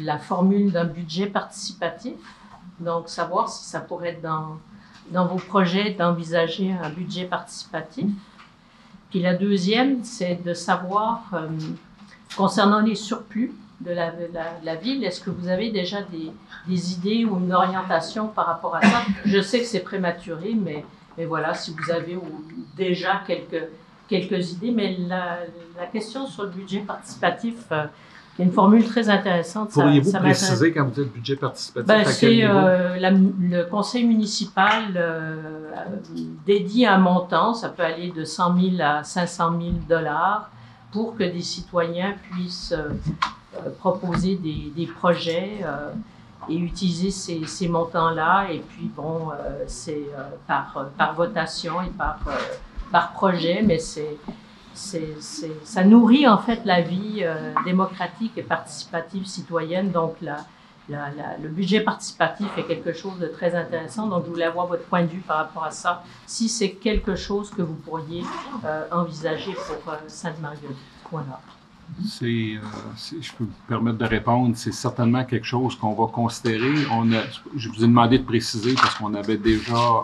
la formule d'un budget participatif. Donc, savoir si ça pourrait être dans vos projets d'envisager un budget participatif. Puis la deuxième, c'est de savoir, concernant les surplus de la ville, est-ce que vous avez déjà des idées ou une orientation par rapport à ça? Je sais que c'est prématuré, mais voilà, si vous avez déjà quelques idées. Mais la question sur le budget participatif, il y a une formule très intéressante. Pourriez-vous préciser quand vous dites budget participatif? C'est le conseil municipal dédie un montant, ça peut aller de 100 000 à 500 000 $ pour que des citoyens puissent proposer des projets et utiliser ces montants-là. Et puis, bon, c'est par votation et par projet, mais ça nourrit en fait la vie démocratique et participative citoyenne. Donc, le budget participatif est quelque chose de très intéressant. Donc, je voulais avoir votre point de vue par rapport à ça, si c'est quelque chose que vous pourriez envisager pour Sainte-Marguerite. Voilà. Je peux me permettre de répondre, c'est certainement quelque chose qu'on va considérer. Je vous ai demandé de préciser parce qu'on avait déjà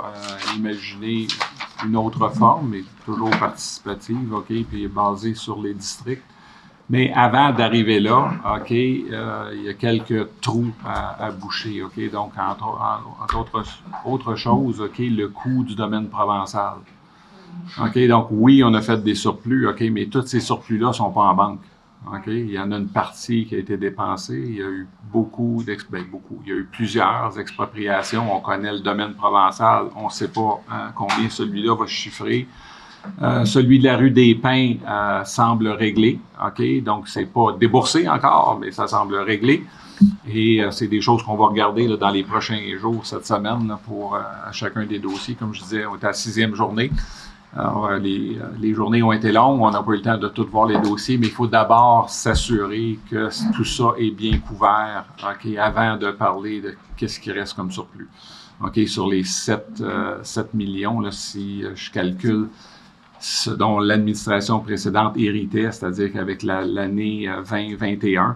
imaginé une autre forme, mais toujours participative, OK, puis basée sur les districts. Mais avant d'arriver là, OK, il y a quelques trous à boucher, OK. Donc, entre autres choses, OK, le coût du domaine provençal. OK, donc oui, on a fait des surplus, OK, mais tous ces surplus-là ne sont pas en banque. OK? Il y en a une partie qui a été dépensée. Il y a eu beaucoup. Il y a eu plusieurs expropriations. On connaît le domaine provençal. On ne sait pas combien celui-là va chiffrer. Celui de la rue des Pins semble réglé. OK? Donc, c'est pas déboursé encore, mais ça semble réglé. Et c'est des choses qu'on va regarder là, dans les prochains jours, cette semaine, là, pour chacun des dossiers. Comme je disais, on est à la 6e journée. Alors, les journées ont été longues, on n'a pas eu le temps de tout voir les dossiers, mais il faut d'abord s'assurer que tout ça est bien couvert, OK, avant de parler de qu'est-ce qui reste comme surplus. OK, sur les 7 millions, là, si je calcule ce dont l'administration précédente héritait, c'est-à-dire qu'avec l'année 2021,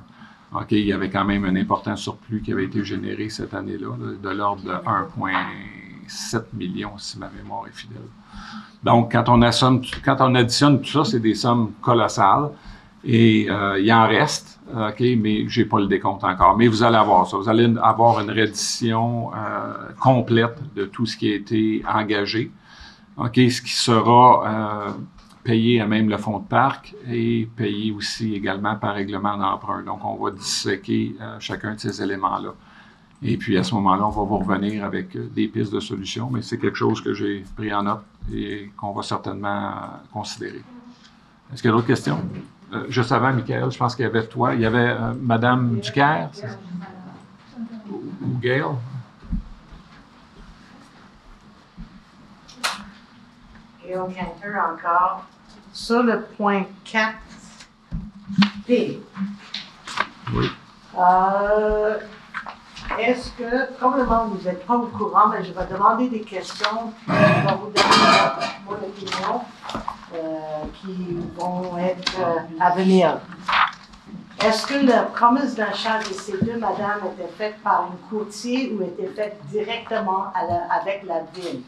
OK, il y avait quand même un important surplus qui avait été généré cette année-là, de l'ordre de 1,7 million, si ma mémoire est fidèle. Donc, quand on additionne tout ça, c'est des sommes colossales. Et il en reste, OK, mais je n'ai pas le décompte encore. Mais vous allez avoir ça. Vous allez avoir une reddition complète de tout ce qui a été engagé. OK, ce qui sera payé à même le fonds de parc et payé aussi également par règlement d'emprunt. Donc, on va disséquer chacun de ces éléments-là. Et puis, à ce moment-là, on va vous revenir avec des pistes de solutions, mais c'est quelque chose que j'ai pris en note et qu'on va certainement considérer. Est-ce qu'il y a d'autres questions? Juste avant, Michael, je pense qu'il y avait toi. Il y avait Mme Ducaire ou Gail? Gail Cantor encore. Sur le point 4P. Oui. Est-ce que, probablement vous n'êtes pas au courant, mais je vais demander des questions, je vais vous donner mon opinion, qui vont être à venir. Est-ce que la promesse d'achat de ces deux madames était faite par un courtier ou était faite directement avec la ville?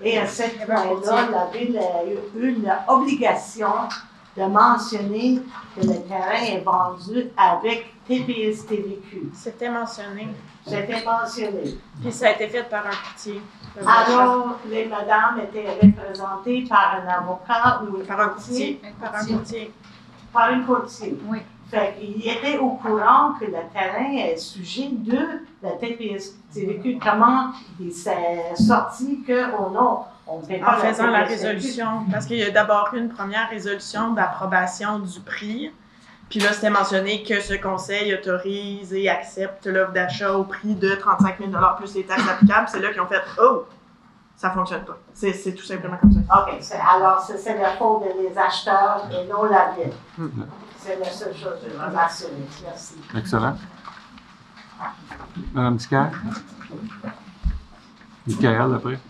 Et à ce point-là, la ville a eu l'obligation de mentionner que le terrain est vendu avec TPS TVQ. C'était mentionné. C'était mentionné. Puis ça a été fait par un courtier. Alors, les madames étaient représentées par un avocat ou par un courtier. Par un courtier. Par un courtier. Oui. Fait qu'il était au courant que le terrain est sujet de la TPS TVQ. Comment il s'est sorti qu'on a. En faisant la résolution, parce qu'il y a d'abord eu une première résolution d'approbation du prix, puis là, c'était mentionné que ce conseil autorise et accepte l'offre d'achat au prix de 35 000 $ plus les taxes applicables. C'est là qu'ils ont fait « Oh, ça fonctionne pas. » C'est tout simplement comme ça. OK. Alors, c'est la faute des acheteurs et non la ville. C'est la seule chose que je veux m'assurer. Merci. Excellent. Madame Ducaire? Michael, après.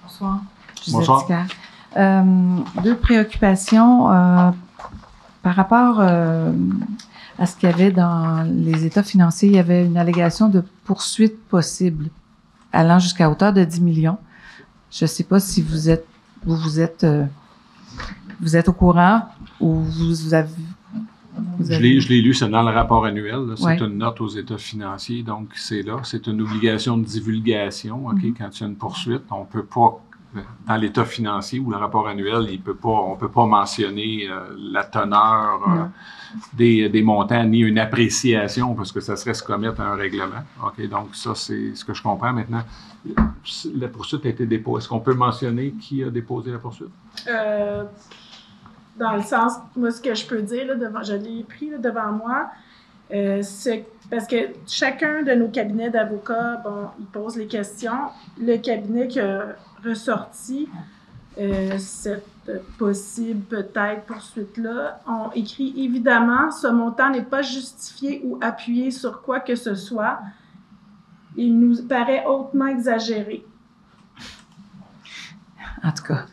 Bonsoir. Bonsoir. Deux préoccupations par rapport à ce qu'il y avait dans les états financiers. Il y avait une allégation de poursuite possible allant jusqu'à hauteur de 10 millions. Je ne sais pas si vous êtes au courant ou vous avez... Je l'ai lu, c'est dans le rapport annuel. C'est ouais. une note aux états financiers, donc c'est là. C'est une obligation de divulgation. OK? Quand il y a une poursuite, on ne peut pas, dans l'état financier ou le rapport annuel, on ne peut pas mentionner la teneur des montants ni une appréciation parce que ça serait se commettre à un règlement. OK? Donc ça, c'est ce que je comprends maintenant. La poursuite a été déposée. Est-ce qu'on peut mentionner qui a déposé la poursuite? Dans le sens, moi, ce que je peux dire, là, je l'ai pris là, devant moi, parce que chacun de nos cabinets d'avocats, bon, il pose les questions. Le cabinet qui a ressorti cette possible, peut-être, poursuite-là, ont écrit « Évidemment, ce montant n'est pas justifié ou appuyé sur quoi que ce soit. Il nous paraît hautement exagéré. » En tout cas,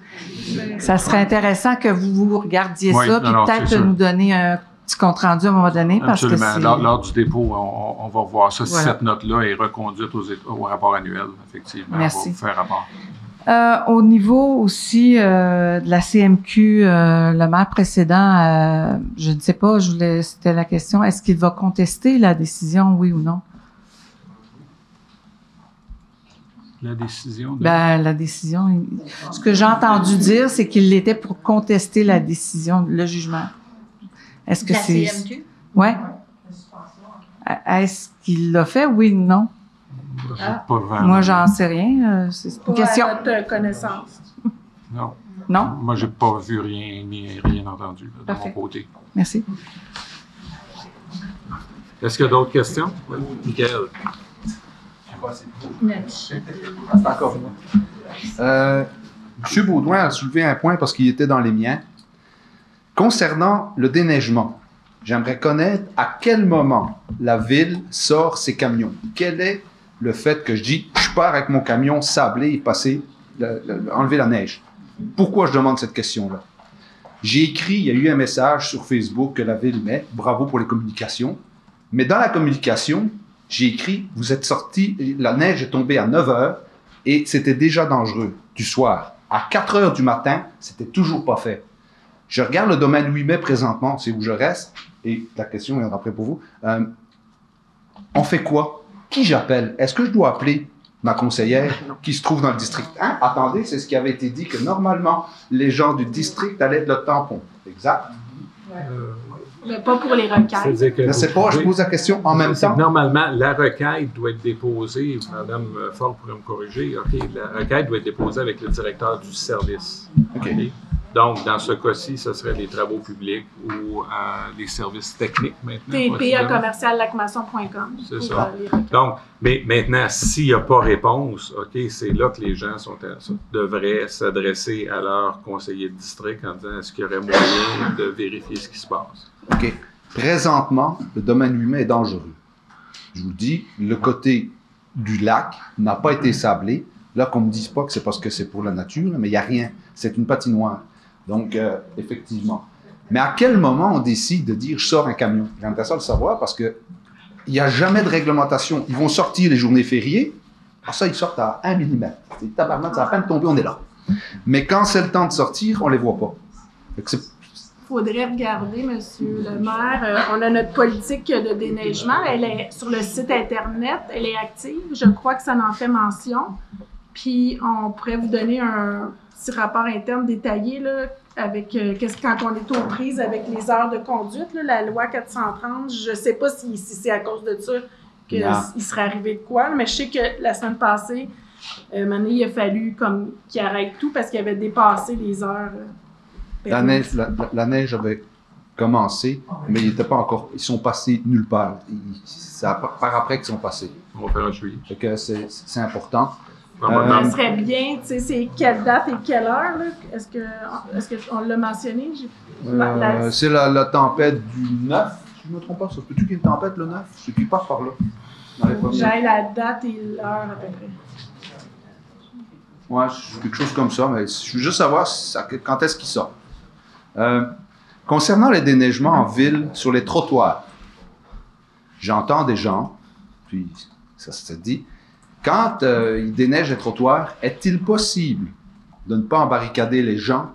ça serait intéressant que vous regardiez ça, puis peut-être nous donner un petit compte-rendu à un moment donné. Absolument. Parce que lors du dépôt, on va voir ça. Voilà. Si cette note-là est reconduite au rapport annuel, effectivement, Merci. on va vous faire rapport. Au niveau aussi de la CMQ, le maire précédent, je ne sais pas, c'était la question, est-ce qu'il va contester la décision, oui ou non? La décision? La décision. Ce que j'ai entendu dire, c'est qu'il l'était pour contester la décision, le jugement. Est-ce que c'est... CMQ? Oui. Est-ce qu'il l'a fait, oui ou non? Moi, j'en sais rien. C'est une question. Pour notre connaissance. Non. Non? Moi, j'ai pas vu rien, ni rien entendu de mon côté. Merci. Est-ce qu'il y a d'autres questions? Oui. Michael. C'est encore moi. M. Baudouin a soulevé un point parce qu'il était dans les miens. Concernant le déneigement, j'aimerais connaître à quel moment la ville sort ses camions. Quel est le fait que je dis, je pars avec mon camion sablé et passer, enlever la neige? Pourquoi je demande cette question-là? J'ai écrit, il y a eu un message sur Facebook que la ville met, bravo pour les communications, mais dans la communication, j'ai écrit, vous êtes sortis, la neige est tombée à 9 h et c'était déjà dangereux du soir. À 4 h du matin, c'était toujours pas fait. Je regarde le domaine 8 mai présentement, c'est où je reste, et la question viendra après pour vous. On fait quoi? Qui j'appelle? Est-ce que je dois appeler ma conseillère qui se trouve dans le district 1? Attendez, c'est ce qui avait été dit, que normalement, les gens du district allaient être le tampon. Exact? Mais pas pour les requêtes. Je ne sais pas, je pose la question en même temps. Normalement, la requête doit être déposée, Mme Ford pourrait me corriger, la requête doit être déposée avec le directeur du service. Okay. Donc, dans ce cas-ci, ce serait les travaux publics ou les services techniques maintenant. TP@commerciallacmasson.com. C'est ça. Donc, mais maintenant, s'il n'y a pas réponse, c'est là que les gens devraient s'adresser à leur conseiller de district en disant est-ce qu'il y aurait moyen de vérifier ce qui se passe. OK. Présentement, le domaine 8 mai est dangereux. Je vous dis, le côté du lac n'a pas été sablé. Là, qu'on ne me dise pas que c'est parce que c'est pour la nature, mais il n'y a rien. C'est une patinoire. Donc, effectivement. Mais à quel moment on décide de dire « je sors un camion » J'aimerais ça le savoir parce qu'il n'y a jamais de réglementation. Ils vont sortir les journées fériées. Alors ça, ils sortent à 1 mm. C'est tabarnak, ça va à peine tomber, on est là. Mais quand c'est le temps de sortir, on ne les voit pas. Il faudrait regarder, Monsieur le maire. On a notre politique de déneigement. Elle est sur le site Internet. Elle est active. Je crois que ça en fait mention. Puis, on pourrait vous donner un petit rapport interne détaillé là, avec quand on est aux prises avec les heures de conduite, là, la loi 430. Je ne sais pas si c'est à cause de ça qu'il serait arrivé de quoi, mais je sais que la semaine passée, maintenant, il a fallu qu'il arrête tout parce qu'il avait dépassé les heures. La neige avait commencé, mais ils n'étaient pas encore. Ils sont passés nulle part. C'est par après qu'ils sont passés. On va faire un suivi. C'est important. Ça serait bien, tu sais, c'est quelle date et quelle heure, là? Est-ce qu'on l'a mentionné? C'est la tempête du 9, si je ne me trompe pas. Ça se peut-tu qu'il y ait une tempête le 9? C'est qui passe par là. J'ai la date et l'heure à peu près. Ouais, quelque chose comme ça, mais je veux juste savoir quand est-ce qu'il sort. Concernant les déneigements en ville sur les trottoirs, j'entends des gens, puis ça se dit, quand ils déneigent les trottoirs, est-il possible de ne pas embarricader les gens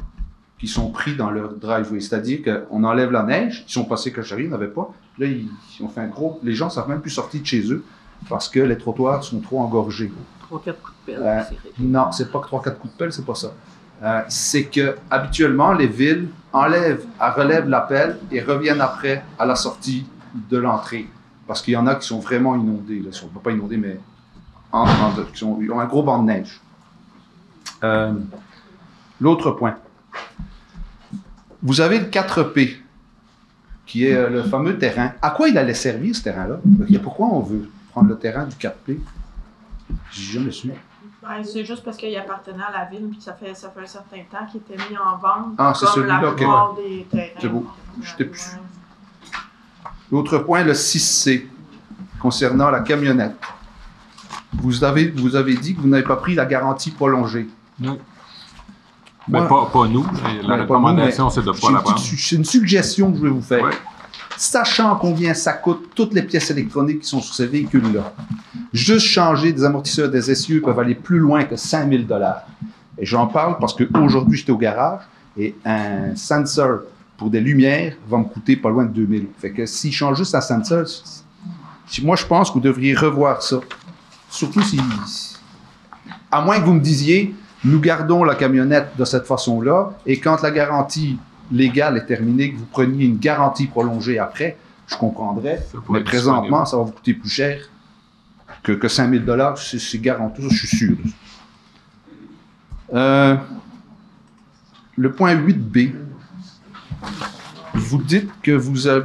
qui sont pris dans leur driveway? C'est-à-dire qu'on enlève la neige, ils sont passés que ils n'avaient pas, là ils ont fait un gros... Les gens ne savent même plus sortir de chez eux parce que les trottoirs sont trop engorgés. 3-4 coups de pelle. Non, c'est pas que 3-4 coups de pelle, c'est pas ça. C'est que habituellement les villes relèvent la pelle et reviennent après à la sortie de l'entrée. Parce qu'il y en a qui sont vraiment inondés. Là. Ils ne sont pas inondés, mais ils ont un gros banc de neige. L'autre point. Vous avez le 4P, qui est le fameux terrain. À quoi il allait servir, ce terrain-là? Pourquoi on veut prendre le terrain du 4P? J'ai jamais su. Ben, c'est juste parce qu'il appartenait à la ville, puis ça fait un certain temps qu'il était mis en vente. Ah, c'est celui-là, OK. Des terrains. C'est beau. J'étais plus. L'autre point, le 6C, concernant la camionnette. Vous avez dit que vous n'avez pas pris la garantie prolongée. Non. Ben, pas nous. La recommandation, c'est de ne pas la prendre. C'est une suggestion que je vais vous faire. Ouais. Sachant combien ça coûte toutes les pièces électroniques qui sont sur ces véhicules-là, juste changer des amortisseurs des essieux peuvent aller plus loin que 5 000 $. Et j'en parle parce qu'aujourd'hui, j'étais au garage et un sensor pour des lumières va me coûter pas loin de 2 000 $. Fait que s'il change juste un sensor, moi, je pense que vous devriez revoir ça. Surtout si À moins que vous me disiez, nous gardons la camionnette de cette façon-là, et quand la garantie légale est terminée, que vous preniez une garantie prolongée après, je comprendrais. Mais présentement, ça va vous coûter plus cher que 5 000 $. C'est garanti, ça, je suis sûr. Le point 8B. Vous dites que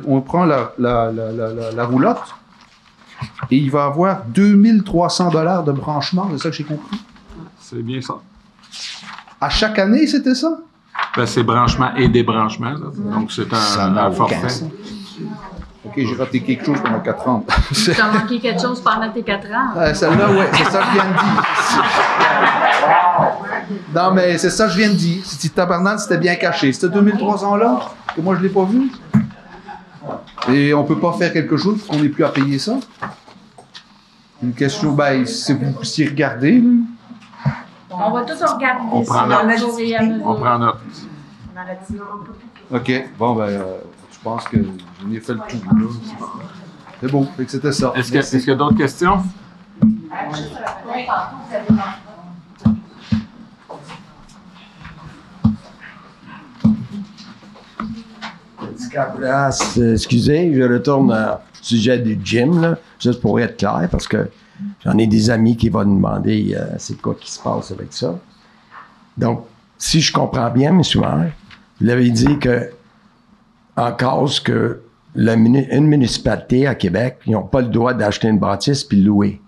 on prend la roulotte et il va avoir 2300 $ de branchement, c'est ça que j'ai compris? C'est bien ça. À chaque année, c'était ça? Ben, c'est branchement et débranchement. Là. Donc, c'est un forfait. OK, j'ai raté quelque chose pendant 4 ans. Tu as manqué quelque chose pendant tes 4 ans? Celle-là, oui, c'est ça que je viens de dire. Non, mais c'est ça que je viens de dire. Si tabarnak, c'était bien caché. C'était 2300 là, que moi, je ne l'ai pas vu. Et on ne peut pas faire quelque chose pour qu'on n'ait plus à payer ça? Une question, ben, c'est vous puissiez regarder. Là. On va tous regarder. On prend note. On prend note. OK. Bon, ben, je pense que j'en ai fait le tour. C'est bon. Fait que c'était ça. Est-ce qu'il y a d'autres questions? Excusez, je retourne au sujet du gym, là, juste pour être clair, parce que j'en ai des amis qui vont me demander c'est quoi qui se passe avec ça. Donc, si je comprends bien, M. Maire, vous l'avez dit que, en cause que une municipalité à Québec, ils n'ont pas le droit d'acheter une bâtisse puis louer.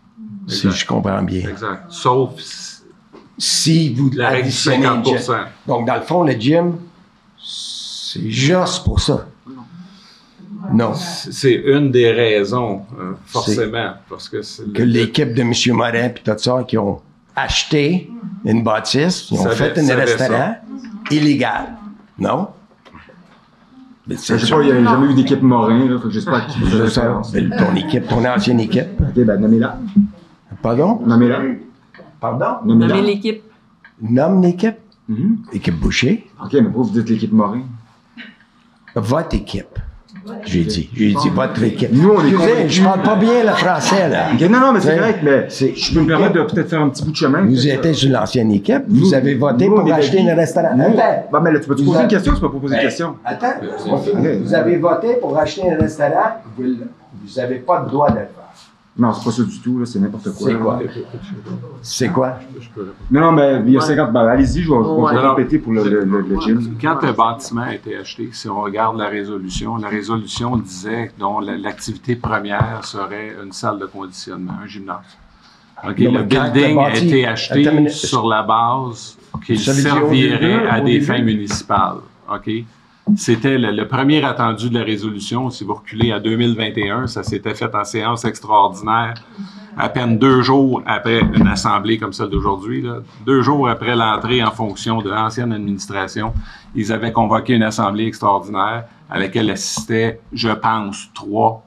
Exact. Si je comprends bien. Exact. Sauf si vous additionnez 50%. Donc, dans le fond, le gym, c'est juste pour ça. Non. C'est une des raisons, forcément. Parce que l'équipe de M. Morin et tout ça qui ont acheté une bâtisse, ils ont fait un restaurant illégal. Non? Je sais pas, il n'y a jamais eu d'équipe Morin, là, j'espère que tu peux ça. Ton équipe, ton ancienne équipe. OK, ben nommez-la. Pardon? Nommez-la. Pardon? Nommez l'équipe. Nomme l'équipe? Équipe Boucher. OK, mais pourquoi vous dites l'équipe Morin? Votre équipe. J'ai dit votre équipe. Nous, on est convaincus. Je parle pas bien le français, là. Okay, non, mais c'est correct, mais je peux me permettre de peut-être faire un petit bout de chemin. Vous étiez sur l'ancienne équipe, vous avez voté pour acheter un restaurant. Bah, mais là, tu peux te poser une question, tu peux pas poser une question. Attends, vous avez voté pour acheter un restaurant, vous n'avez pas le droit de le faire. Non, c'est pas ça du tout, là, c'est n'importe quoi. C'est quoi? C'est quoi? Non, mais il y a 50... Ben, allez-y, je vais répéter pour le gym. Quand le bâtiment a été acheté, si on regarde la résolution disait que l'activité première serait une salle de conditionnement, un gymnase. Okay, le building a été acheté sur la base qu'il servirait à des fins municipales. Okay? C'était le premier attendu de la résolution. Si vous reculez à 2021, ça s'était fait en séance extraordinaire, à peine 2 jours après une assemblée comme celle d'aujourd'hui. 2 jours après l'entrée en fonction de l'ancienne administration, ils avaient convoqué une assemblée extraordinaire à laquelle assistaient, je pense, 3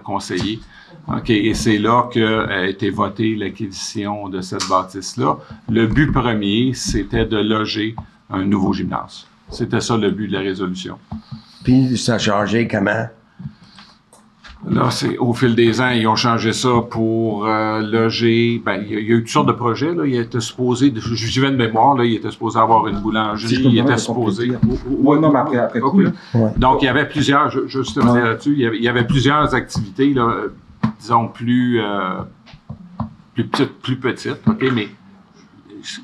conseillers. Okay, et c'est là qu'a été votée l'acquisition de cette bâtisse-là. Le but premier, c'était de loger un nouveau gymnase. C'était ça le but de la résolution. Puis ça a changé comment? Là, au fil des ans, ils ont changé ça pour loger. Ben, il y a eu toutes sortes de projets. Là. Il était supposé, j'y vais de mémoire, là, il était supposé avoir une boulangerie. Il était supposé. Oui, non, mais après coup. Ouais. Donc, il y avait plusieurs, juste terminer là-dessus, il y avait plusieurs activités, là, disons, plus petites, OK, mais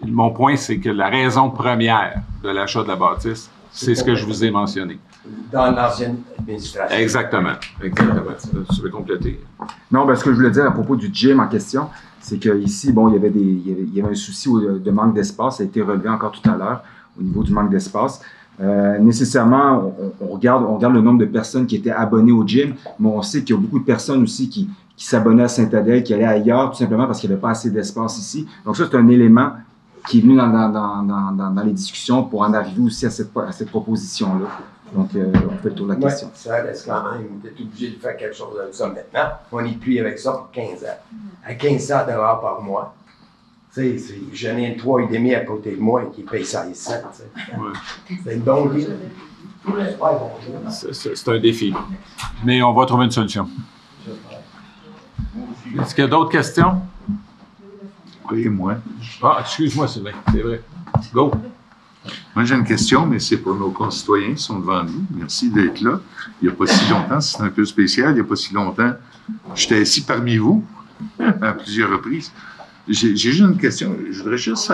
mon point, c'est que la raison première de l'achat de la bâtisse, c'est ce que je vous ai mentionné. Dans l'ancienne administration. Exactement. Tu veux compléter. Non, ben, ce que je voulais dire à propos du gym en question, c'est qu'ici, bon, il y avait un souci de manque d'espace. Ça a été relevé encore tout à l'heure au niveau du manque d'espace. Nécessairement, on regarde le nombre de personnes qui étaient abonnées au gym, mais on sait qu'il y a beaucoup de personnes aussi qui s'abonnaient à Saint-Adèle, qui allaient ailleurs, tout simplement parce qu'il n'y avait pas assez d'espace ici. Donc ça, c'est un élément qui est venu dans les discussions pour en arriver aussi à cette proposition-là. Donc, on fait le tour de la question. Ça reste quand même, vous êtes obligé de faire quelque chose de ça maintenant. On n'est plus avec ça pour 15 ans. À 1500 $ par mois, tu sais, j'en ai un 3,5 à côté de moi qui paye ça ici. C'est une bonne vie. C'est un défi. Mais on va trouver une solution. Est-ce qu'il y a d'autres questions? Oui, moi. Ah, excuse-moi, Sylvain, c'est vrai. Go. Moi, j'ai une question, mais c'est pour nos concitoyens qui sont devant nous. Merci d'être là. Il n'y a pas si longtemps, c'est un peu spécial, il n'y a pas si longtemps, j'étais assis parmi vous à plusieurs reprises. J'ai juste une question. Je voudrais juste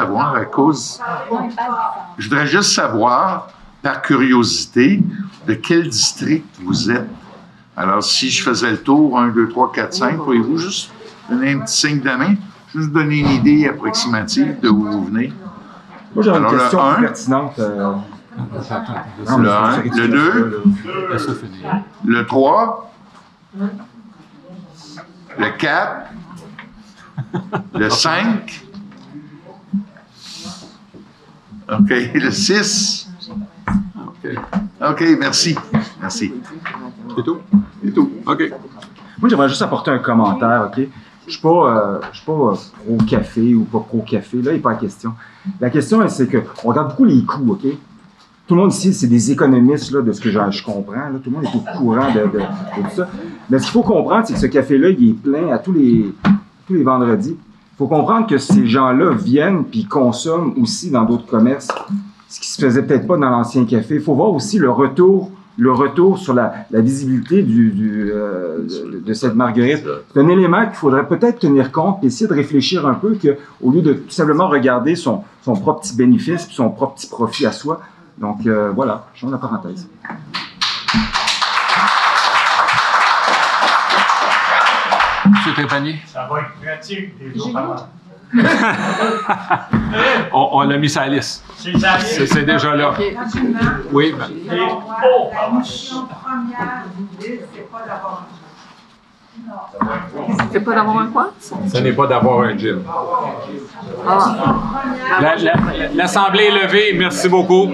savoir, par curiosité, de quel district vous êtes. Alors, si je faisais le tour, 1, 2, 3, 4, 5, pourriez-vous juste donner un petit signe de main? Juste donner une idée approximative de où vous venez. Moi, j'aurais une question pertinente. Le 1, le 2, le 3, le 4, le 5, OK, le 6. OK, merci. Merci. C'est tout? C'est tout. OK. Moi, j'aimerais juste apporter un commentaire, OK? Je suis pas pro-café ou pas pro-café. Là, il n'est pas la question. La question, c'est qu'on regarde beaucoup les coûts, OK? Tout le monde ici, c'est des économistes, là, de ce que je comprends. Là. Tout le monde est au courant de tout ça. Mais ce qu'il faut comprendre, c'est que ce café-là, il est plein à tous les vendredis. Il faut comprendre que ces gens-là viennent puis consomment aussi dans d'autres commerces, ce qui se faisait peut-être pas dans l'ancien café. Il faut voir aussi le retour sur la visibilité de cette marguerite. C'est un élément qu'il faudrait peut-être tenir compte et essayer de réfléchir un peu qu'au lieu de tout simplement regarder son propre petit bénéfice puis son propre petit profit à soi. Donc voilà, je ferme la parenthèse. M. Trépanier? Ça va être pratique des autres avant. On l'a mis sur la liste. C'est déjà là. Oui. La mission première du ville, c'est pas d'avoir un gym. C'est pas d'avoir un quoi? Ce n'est pas d'avoir un gym. L'Assemblée est levée. Merci beaucoup.